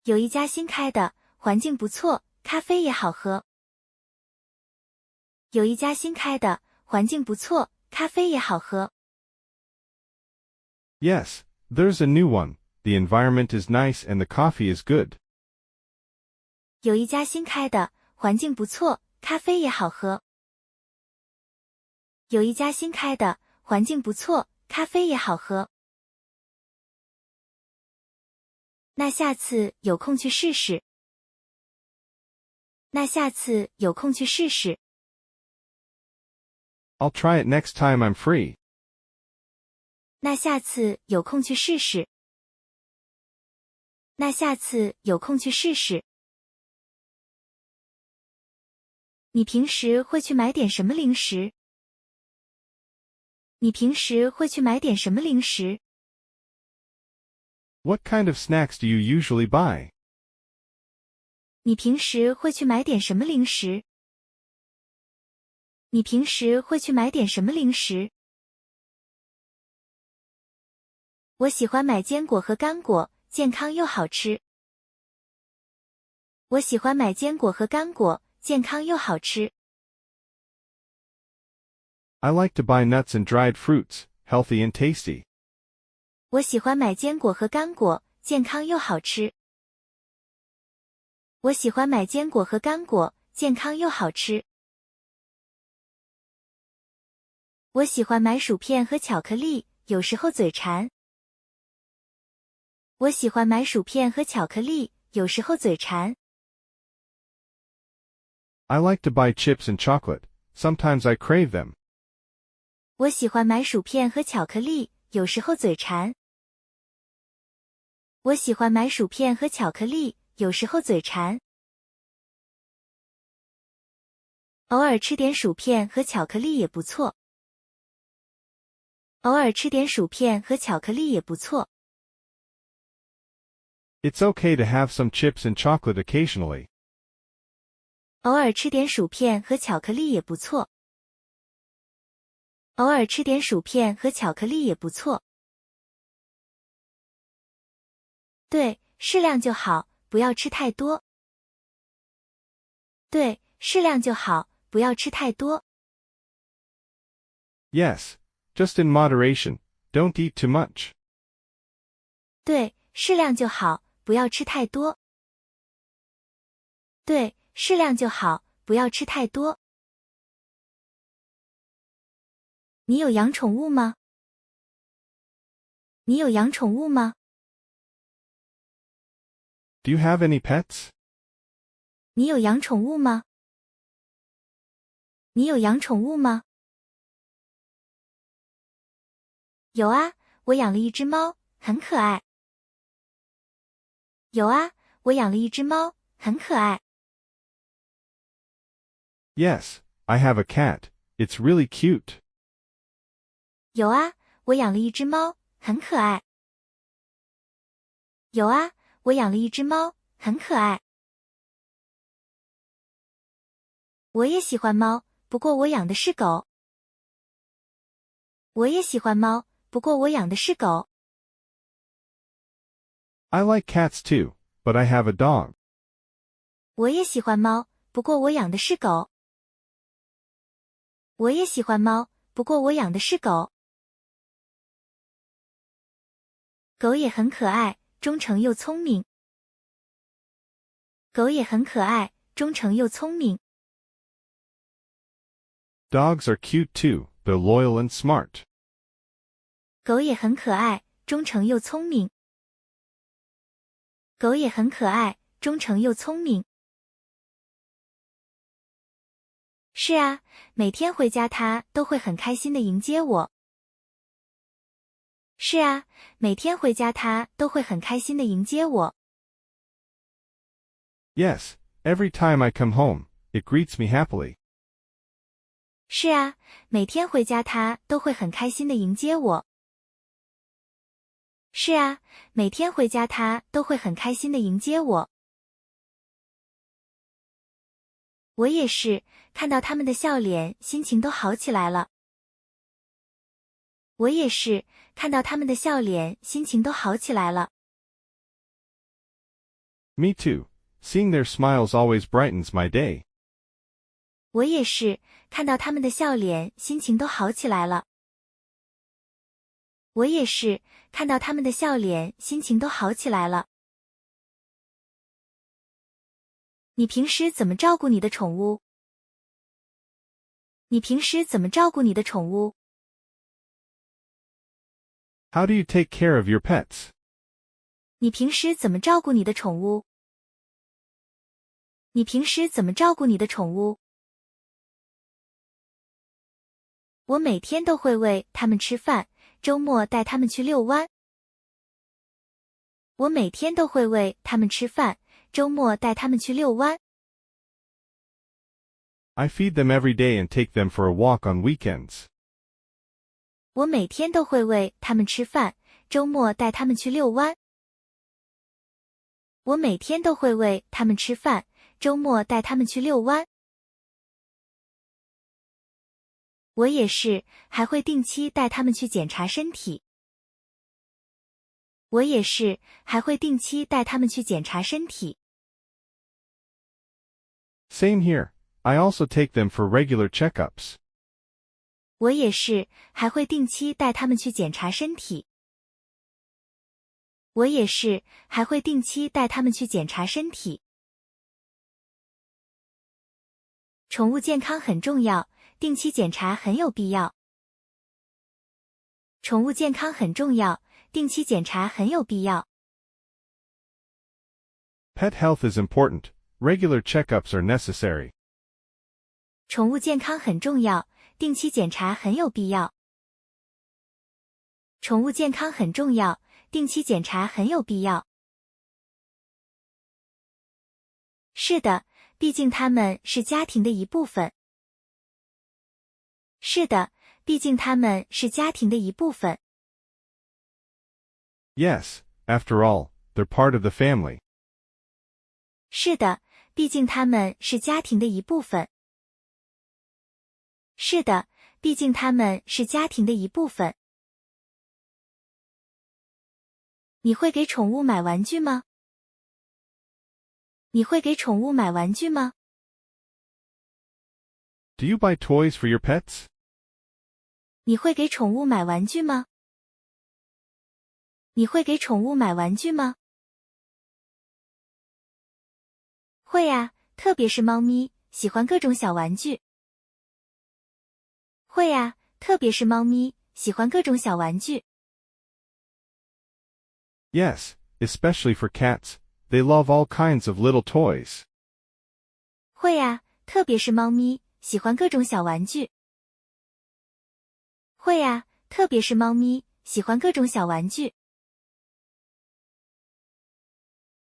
有一家新开的，环境不错，咖啡也好喝。有一家新开的，环境不错，咖啡也好喝。Yes, there's a new one. The environment is nice and the coffee is good. 有一家新开的，环境不错，咖啡也好喝。有一家新开的，环境不错，咖啡也好喝。那下次有空去试试。那下次有空去试试。I'll try it next time I'm free. 那下次有空去试试。那下次有空去试试。你平时会去买点什么零食？你平时会去买点什么零食？ What kind of snacks do you usually buy? 你平时会去买点什么零食？你平时会去买点什么零食？我喜欢买坚果和干果，健康又好吃。我喜欢买坚果和干果，健康又好吃。I like to buy nuts and dried fruits, healthy and tasty. 我喜欢买坚果和干果，健康又好吃。我喜欢买坚果和干果，健康又好吃。我喜欢买薯片和巧克力，有时候嘴馋。我喜欢买薯片和巧克力，有时候嘴馋。I like to buy chips and chocolate. Sometimes I crave them. 我喜欢买薯片和巧克力，有时候嘴馋。我喜欢买薯片和巧克力，有时候嘴馋。偶尔吃点薯片和巧克力也不错。偶尔吃点薯片和巧克力也不错。It's okay to have some chips and chocolate occasionally. 偶尔吃点薯片和巧克力也不错。偶尔吃点薯片和巧克力也不错。对，适量就好，不要吃太多。对，适量就好，不要吃太多。Yes, just in moderation. Don't eat too much. 对，适量就好，不要吃太多。对，适量就好，不要吃太多。你有养宠物吗？你有养宠物吗？ Do you have any pets? 你有养宠物吗？你有养宠物吗？有啊，我养了一只猫，很可爱。有啊，我养了一只猫，很可爱。Yes, I have a cat. It's really cute. 有啊，我养了一只猫，很可爱。有啊，我养了一只猫，很可爱。我也喜欢猫，不过我养的是狗。我也喜欢猫，不过我养的是狗。I like cats too, but I have a dog. 我也喜欢猫，不过我养的是狗。我也喜欢猫，不过我养的是狗。狗也很可爱，忠诚又聪明。狗也很可爱，忠诚又聪明。Dogs are cute too. They're loyal and smart. 狗也很可爱，忠诚又聪明。狗也很可爱，忠诚又聪明。是啊，每天回家它都会很开心的迎接我。是啊，每天回家它都会很开心的迎接我。Yes, every time I come home, it greets me happily. 是啊，每天回家它都会很开心的迎接我。是啊，每天回家它都会很开心的迎接我。我也是，看到他们的笑脸，心情都好起来了。我也是，看到他们的笑脸，心情都好起来了。Me too. Seeing their smiles always brightens my day. 我也是，看到他们的笑脸，心情都好起来了。我也是，看到他们的笑脸，心情都好起来了。你平时怎么照顾你的宠物？你平时怎么照顾你的宠物？ How do you take care of your pets? 你平时怎么照顾你的宠物？你平时怎么照顾你的宠物？我每天都会喂它们吃饭，周末带它们去遛弯。我每天都会喂它们吃饭，周末带它们去遛弯。I feed them every day and take them for a walk on weekends. 我每天都会喂它们吃饭，周末带它们去遛弯。我每天都会喂它们吃饭，周末带它们去遛弯。我也是，还会定期带它们去检查身体。我也是，还会定期带它们去检查身体。Same here. I also take them for regular checkups. 我也是，还会定期带它们去检查身体。我也是，还会定期带它们去检查身体。宠物健康很重要，定期检查很有必要。宠物健康很重要，定期检查很有必要。Pet health is important. Regular checkups are necessary. 宠物健康很重要，定期检查很有必要。宠物健康很重要，定期检查很有必要。是的，毕竟它们是家庭的一部分。是的，毕竟它们是家庭的一部分。Yes, after all, they're part of the family. 是的，毕竟它们是家庭的一部分。是的，毕竟它们是家庭的一部分。你会给宠物买玩具吗？你会给宠物买玩具吗？ Do you buy toys for your pets? 你会给宠物买玩具吗？你会给宠物买玩具吗？会啊，特别是猫咪，喜欢各种小玩具。会啊，特别是猫咪，喜欢各种小玩具。Yes, especially for cats. They love all kinds of little toys. 会啊，特别是猫咪，喜欢各种小玩具。会啊，特别是猫咪，喜欢各种小玩具。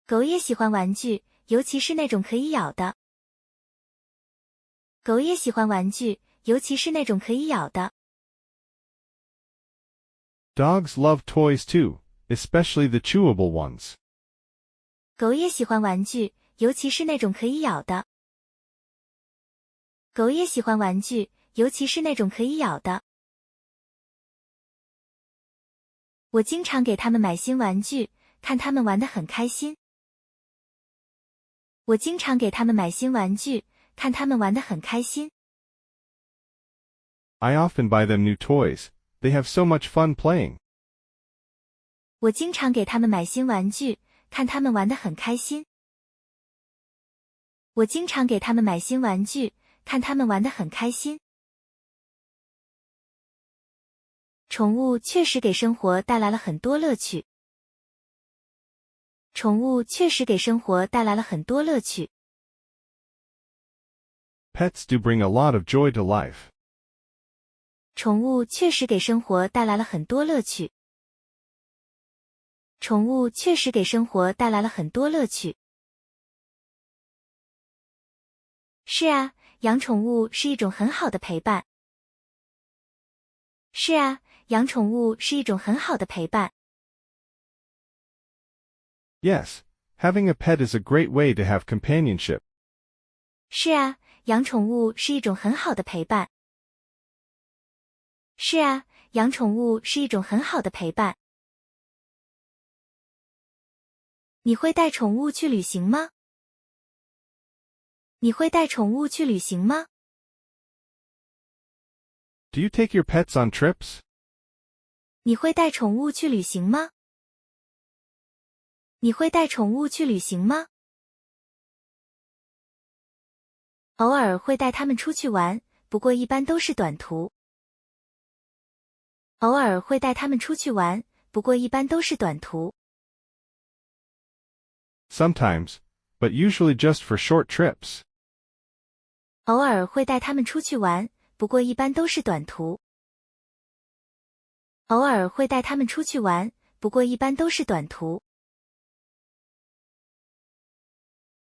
狗也喜欢玩具，尤其是那种可以咬的。狗也喜欢玩具，尤其是那种可以咬的。Dogs love toys too, especially the chewable ones. 狗也喜欢玩具，尤其是那种可以咬的。狗也喜欢玩具，尤其是那种可以咬的。我经常给它们买新玩具，看它们玩得很开心。我经常给它们买新玩具，看它们玩得很开心。I often buy them new toys. They have so much fun playing. 我经常给它们买新玩具，看它们玩得很开心。我经常给它们买新玩具，看它们玩得很开心。宠物确实给生活带来了很多乐趣。宠物确实给生活带来了很多乐趣。Pets do bring a lot of joy to life. 宠物确实给生活带来了很多乐趣。宠物确实给生活带来了很多乐趣。是啊，养宠物是一种很好的陪伴。是啊，养宠物是一种很好的陪伴。Yes, having a pet is a great way to have companionship. 是啊，养宠物是一种很好的陪伴。是啊，养宠物是一种很好的陪伴。你会带宠物去旅行吗？你会带宠物去旅行吗？ Do you take your pets on trips? 你会带宠物去旅行吗？你会带宠物去旅行吗？偶尔会带它们出去玩，不过一般都是短途。偶尔会带它们出去玩，不过一般都是短途。Sometimes, but usually just for short trips. 偶尔会带它们出去玩，不过一般都是短途。偶尔会带他们出去玩，不过一般都是短途。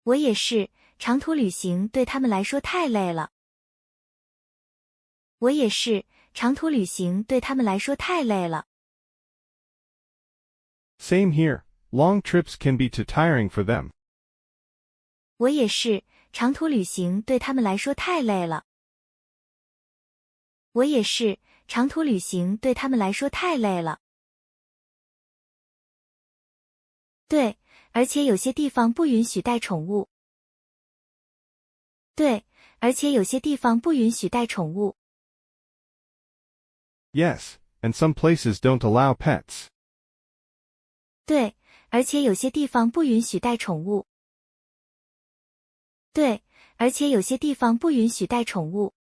我也是，长途旅行对他们来说太累了。我也是，长途旅行对他们来说太累了。Same here. Long trips can be too tiring for them. 我也是，长途旅行对他们来说太累了。我也是，长途旅行对他们来说太累了。对，而且有些地方不允许带宠物。对，而且有些地方不允许带宠物。Yes, and some places don't allow pets. 对，而且有些地方不允许带宠物。对，而且有些地方不允许带宠物。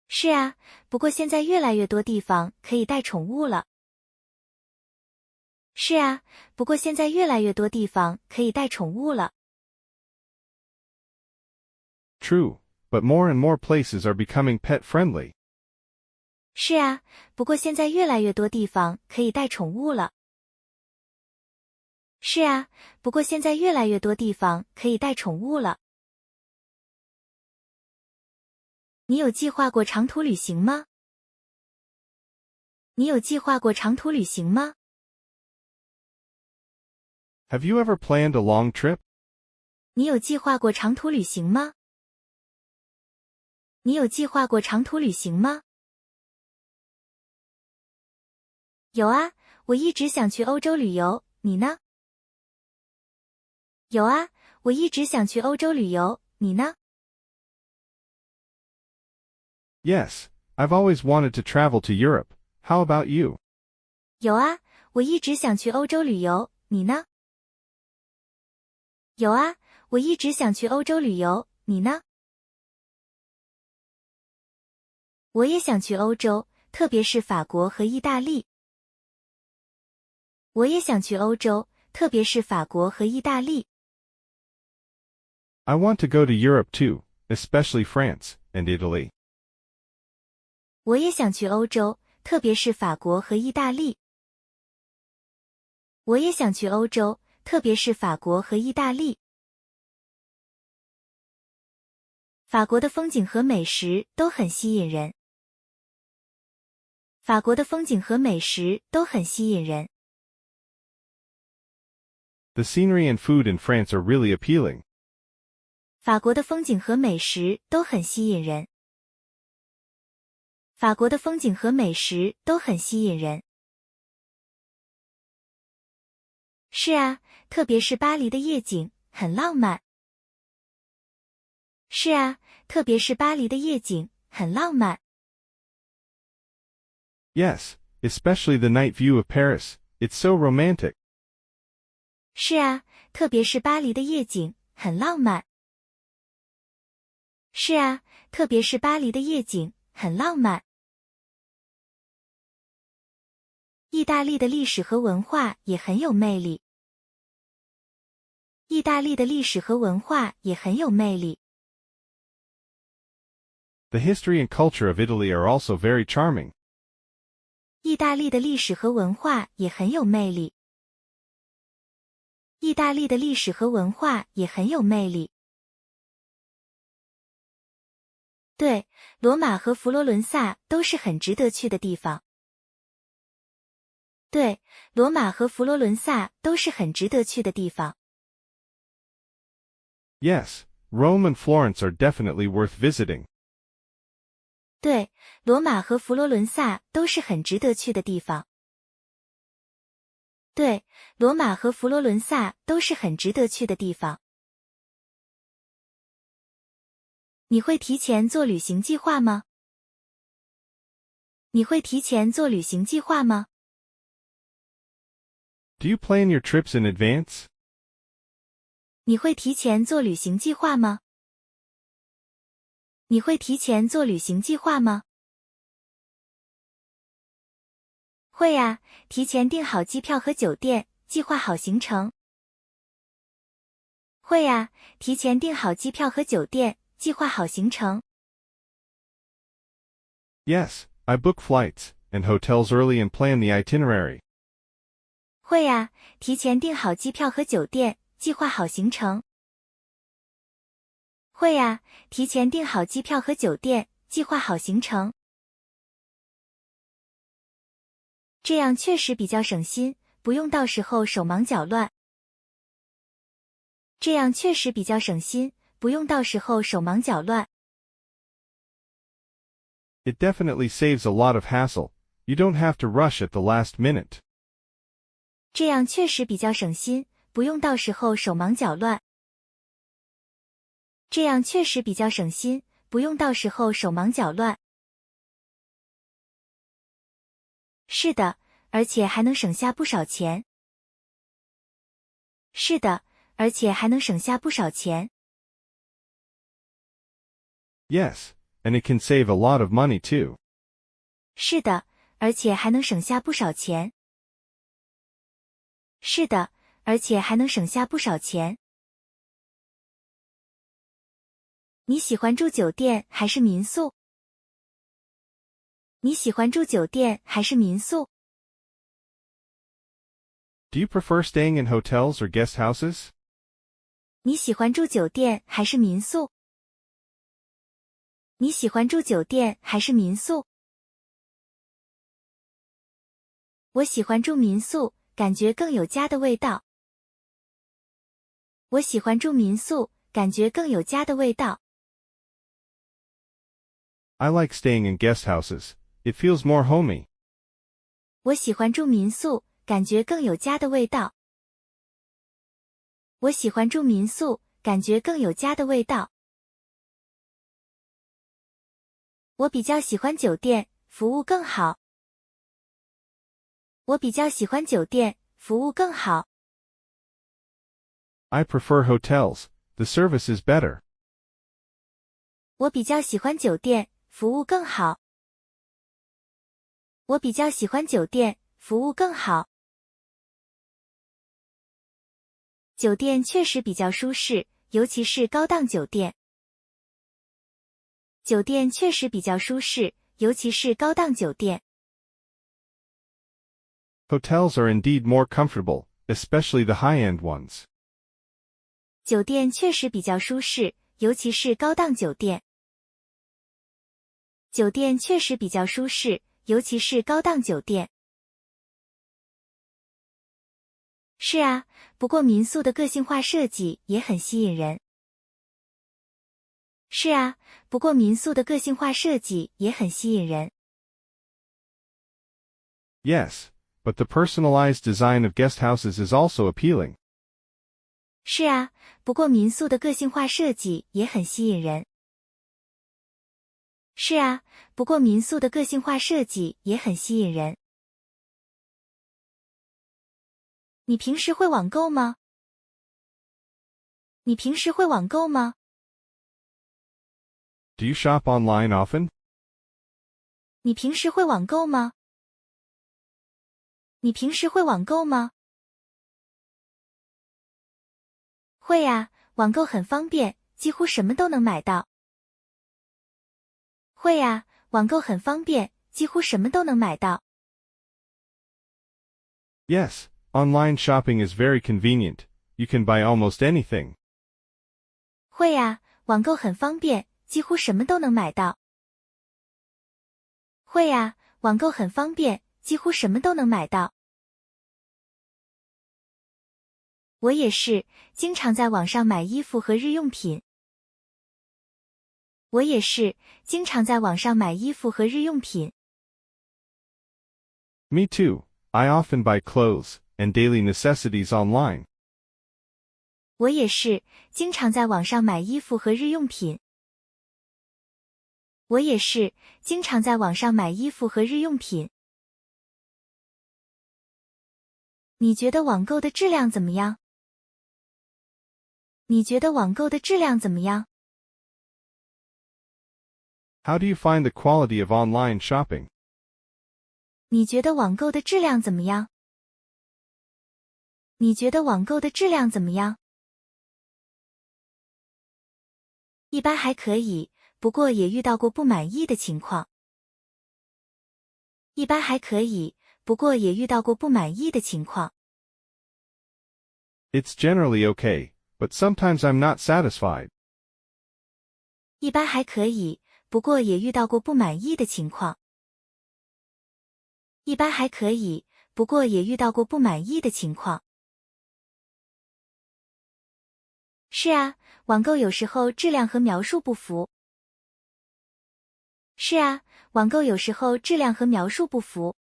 是啊，不过现在越来越多地方可以带宠物了。是啊，不过现在越来越多地方可以带宠物了。True, but more and more places are becoming pet-friendly. 是啊，不过现在越来越多地方可以带宠物了。是啊，不过现在越来越多地方可以带宠物了。你有计划过长途旅行吗？你有计划过长途旅行吗？ Have you ever planned a long trip? 你有计划过长途旅行吗？你有计划过长途旅行吗？有啊，我一直想去欧洲旅游，你呢？有啊，我一直想去欧洲旅游，你呢？ Yes, I've always wanted to travel to Europe. How about you? 有啊，我一直想去欧洲旅游，你呢？有啊，我一直想去欧洲旅游，你呢？我也想去欧洲，特别是法国和意大利。我也想去欧洲，特别是法国和意大利。I want to go to Europe too, especially France and Italy. 我也想去欧洲，特别是法国和意大利。我也想去欧洲，特别是法国和意大利。法国的风景和美食都很吸引人。法国的风景和美食都很吸引人。The scenery and food in France are really appealing. 法国的风景和美食都很吸引人。法国的风景和美食都很吸引人。是啊，特别是巴黎的夜景，很浪漫。是啊，特别是巴黎的夜景，很浪漫。Yes, especially the night view of Paris. It's so romantic. 是啊，特别是巴黎的夜景，很浪漫。是啊，特别是巴黎的夜景，很浪漫。意大利的历史和文化也很有魅力。意大利的历史和文化也很有魅力。The history and culture of Italy are also very charming. 意大利的历史和文化也很有魅力。意大利的历史和文化也很有魅力。对，罗马和佛罗伦萨都是很值得去的地方。对，罗马和佛罗伦萨都是很值得去的地方。Yes, Rome and Florence are definitely worth visiting. 对，罗马和佛罗伦萨都是很值得去的地方。对，罗马和佛罗伦萨都是很值得去的地方。你会提前做旅行计划吗？你会提前做旅行计划吗？ Do you plan your trips in advance? 你会提前做旅行计划吗？你会提前做旅行计划吗？会呀，提前订好机票和酒店，计划好行程。会呀，提前订好机票和酒店，计划好行程。Yes, I book flights and hotels early and plan the itinerary. 会呀，提前订好机票和酒店，计划好行程。会呀，提前订好机票和酒店，计划好行程。这样确实比较省心，不用到时候手忙脚乱。这样确实比较省心，不用到时候手忙脚乱。It definitely saves a lot of hassle. You don't have to rush at the last minute. 这样确实比较省心，不用到时候手忙脚乱。这样确实比较省心，不用到时候手忙脚乱。是的，而且还能省下不少钱。是的，而且还能省下不少钱。Yes, and it can save a lot of money too. 是的，而且还能省下不少钱。是的，而且还能省下不少钱。你喜欢住酒店还是民宿？你喜欢住酒店还是民宿？ Do you prefer staying in hotels or guest houses? 你喜欢住酒店还是民宿？你喜欢住酒店还是民宿？我喜欢住民宿，感觉更有家的味道。我喜欢住民宿，感觉更有家的味道。I like staying in guest houses. It feels more homey. 我喜欢住民宿，感觉更有家的味道。我喜欢住民宿，感觉更有家的味道。我比较喜欢酒店，服务更好。我比较喜欢酒店，服务更好。I prefer hotels. The service is better. 我比较喜欢酒店，服务更好。我比较喜欢酒店，服务更好。酒店确实比较舒适，尤其是高档酒店。酒店确实比较舒适，尤其是高档酒店。Hotels are indeed more comfortable, especially the high-end ones. 酒店确实比较舒适，尤其是高档酒店。酒店确实比较舒适，尤其是高档酒店。是啊，不过民宿的个性化设计也很吸引人。是啊，不过民宿的个性化设计也很吸引人。Yes, but the personalized design of guest houses is also appealing. 是啊，不过民宿的个性化设计也很吸引人。是啊，不过民宿的个性化设计也很吸引人。你平时会网购吗？你平时会网购吗？ Do you shop online often? 你平时会网购吗？你平时会网购吗？会呀，网购很方便，几乎什么都能买到。会呀，网购很方便，几乎什么都能买到。Yes, online shopping is very convenient. You can buy almost anything. 会呀，网购很方便，几乎什么都能买到。会呀，网购很方便，几乎什么都能买到。我也是，经常在网上买衣服和日用品。我也是，经常在网上买衣服和日用品。Me too. I often buy clothes and daily necessities online. 我也是，经常在网上买衣服和日用品。我也是，经常在网上买衣服和日用品。你觉得网购的质量怎么样？你觉得网购的质量怎么样？ How do you find the quality of online shopping? 你觉得网购的质量怎么样？你觉得网购的质量怎么样？一般还可以，不过也遇到过不满意的情况。一般还可以，不过也遇到过不满意的情况。It's generally okay, but sometimes I'm not satisfied. 一般还可以，不过也遇到过不满意的情况。一般还可以，不过也遇到过不满意的情况。是啊，网购有时候质量和描述不符。是啊，网购有时候质量和描述不符。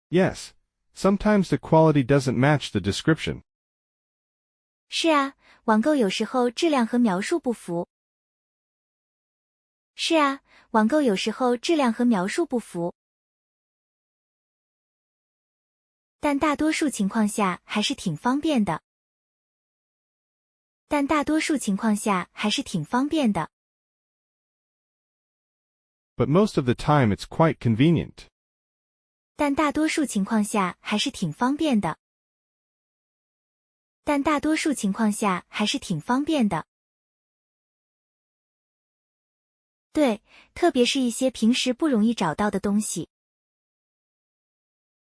Yes, sometimes the quality doesn't match the description. 是啊，网购有时候质量和描述不符。是啊，网购有时候质量和描述不符。但大多数情况下还是挺方便的。但大多数情况下还是挺方便的。But most of the time it's quite convenient. 但大多数情况下还是挺方便的。但大多数情况下还是挺方便的。对，特别是一些平时不容易找到的东西。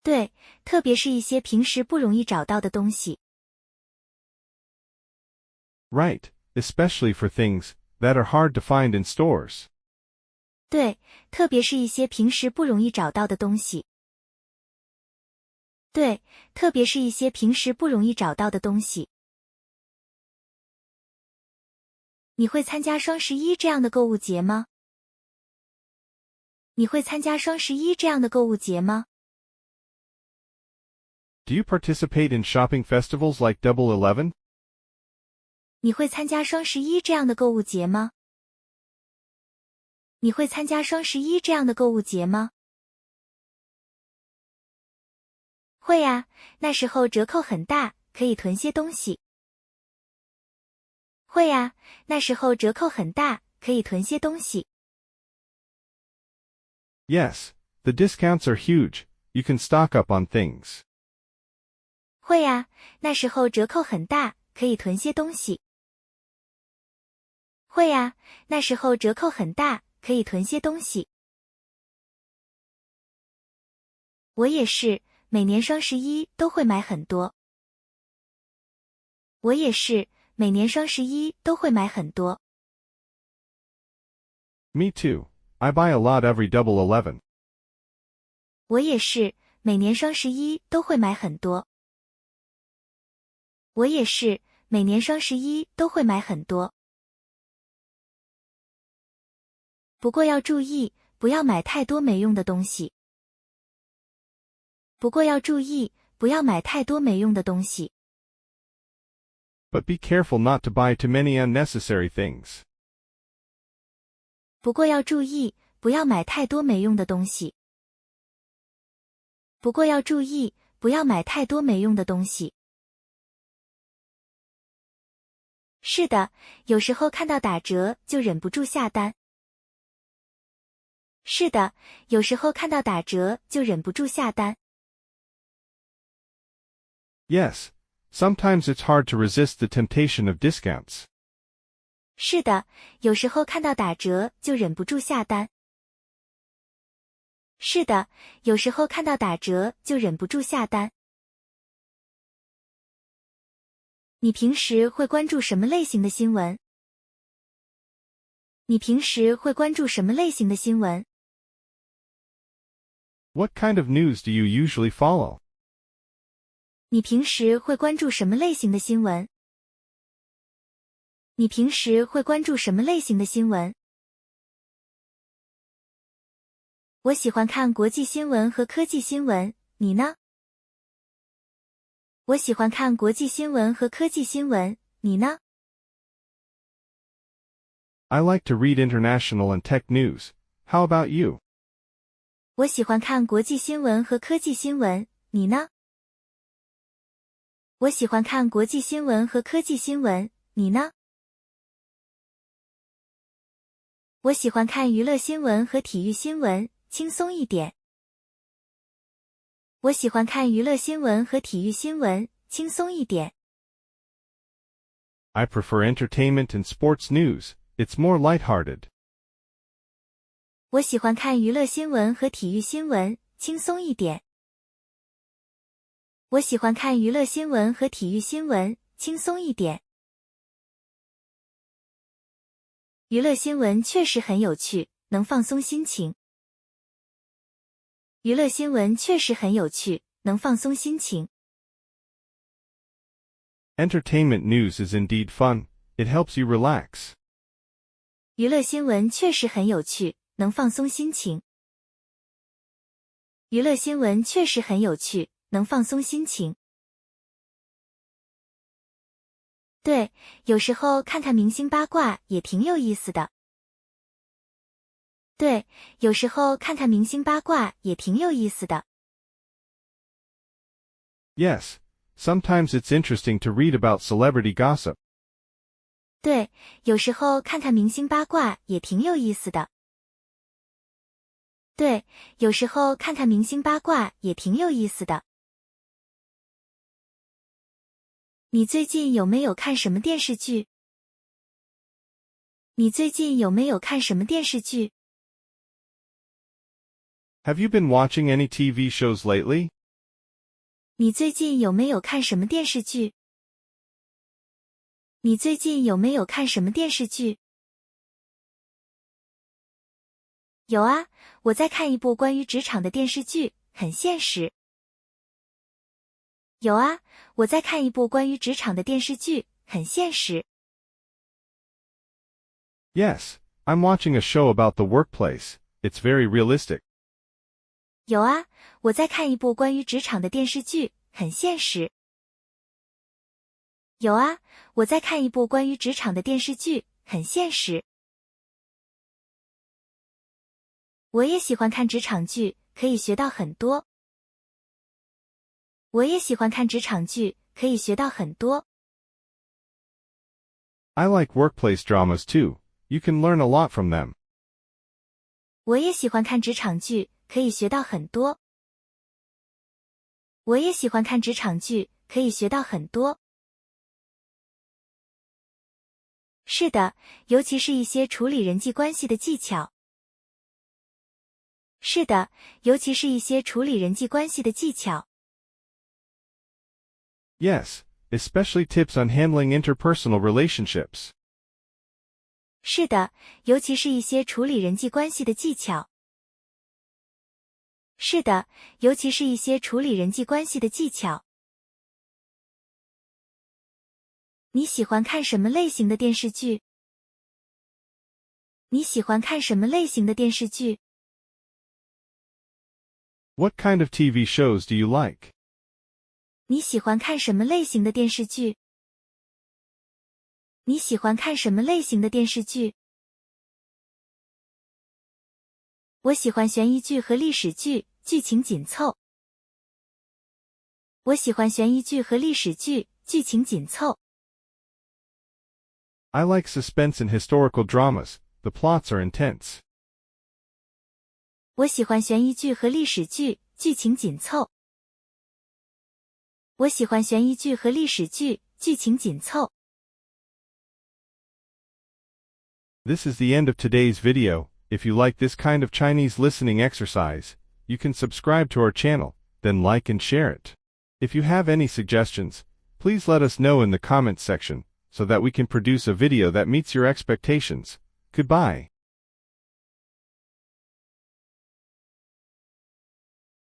对，特别是一些平时不容易找到的东西。Right, especially for things that are hard to find in stores. 对，特别是一些平时不容易找到的东西。对，特别是一些平时不容易找到的东西。你会参加双11这样的购物节吗？你会参加双11这样的购物节吗？ Do you participate in shopping festivals like Double 11? 你会参加双11这样的购物节吗？你会参加双11这样的购物节吗？会啊，那时候折扣很大，可以囤些东西。会啊，那时候折扣很大，可以囤些东西。Yes, the discounts are huge. You can stock up on things. 会啊，那时候折扣很大，可以囤些东西。会啊，那时候折扣很大，可以囤些东西。我也是，每年双11都会买很多。我也是，每年双11都会买很多。Me too. I buy a lot every Double 11. 我也是，每年双11都会买很多。我也是，每年双11都会买很多。不过要注意，不要买太多没用的东西。不过要注意，不要买太多没用的东西。But be careful not to buy too many unnecessary things. 不过要注意，不要买太多没用的东西。不过要注意，不要买太多没用的东西。是的，有时候看到打折就忍不住下单。是的，有时候看到打折就忍不住下单。Yes, sometimes it's hard to resist the temptation of discounts. 是的，有时候看到打折就忍不住下单。是的，有时候看到打折就忍不住下单。你平时会关注什么类型的新闻？你平时会关注什么类型的新闻？ What kind of news do you usually follow? 你平时会关注什么类型的新闻？你平时会关注什么类型的新闻？我喜欢看国际新闻和科技新闻，你呢？我喜欢看国际新闻和科技新闻，你呢？ I like to read international and tech news. How about you? 我喜欢看国际新闻和科技新闻，你呢？我喜欢看国际新闻和科技新闻，你呢？我喜欢看娱乐新闻和体育新闻，轻松一点。我喜欢看娱乐新闻和体育新闻，轻松一点。I prefer entertainment and sports news. It's more lighthearted. 我喜欢看娱乐新闻和体育新闻，轻松一点。我喜欢看娱乐新闻和体育新闻，轻松一点。娱乐新闻确实很有趣，能放松心情。娱乐新闻确实很有趣，能放松心情。Entertainment news is indeed fun. It helps you relax. 娱乐新闻确实很有趣，能放松心情。娱乐新闻确实很有趣，能放松心情。对，有时候看看明星八卦也挺有意思的。对，有时候看看明星八卦也挺有意思的。Yes, sometimes it's interesting to read about celebrity gossip. 对，有时候看看明星八卦也挺有意思的。对，有时候看看明星八卦也挺有意思的。你最近有没有看什么电视剧？你最近有没有看什么电视剧？ Have you been watching any TV shows lately? 你最近有没有看什么电视剧？你最近有没有看什么电视剧？有啊，我在看一部关于职场的电视剧，很现实。有啊，我在看一部关于职场的电视剧，很现实。Yes, I'm watching a show about the workplace. It's very realistic. 有啊，我在看一部关于职场的电视剧，很现实。有啊，我在看一部关于职场的电视剧，很现实。我也喜欢看职场剧，可以学到很多。我也喜欢看职场剧，可以学到很多。I like workplace dramas too. You can learn a lot from them. 我也喜欢看职场剧，可以学到很多。我也喜欢看职场剧，可以学到很多。是的，尤其是一些处理人际关系的技巧。是的，尤其是一些处理人际关系的技巧。Yes, especially tips on handling interpersonal relationships. 是的，尤其是一些处理人际关系的技巧。是的，尤其是一些处理人际关系的技巧。你喜欢看什么类型的电视剧？你喜欢看什么类型的电视剧？ What kind of TV shows do you like? 你喜欢看什么类型的电视剧？你喜欢看什么类型的电视剧？我喜欢悬疑剧和历史剧，剧情紧凑。我喜欢悬疑剧和历史剧，剧情紧凑。I like suspense and historical dramas. The plots are intense. 我喜欢悬疑剧和历史剧，剧情紧凑。我喜欢悬疑剧和历史剧，剧情紧凑。This is the end of today's video. If you like this kind of Chinese listening exercise, you can subscribe to our channel, then like and share it. If you have any suggestions, please let us know in the comments section, so that we can produce a video that meets your expectations. Goodbye.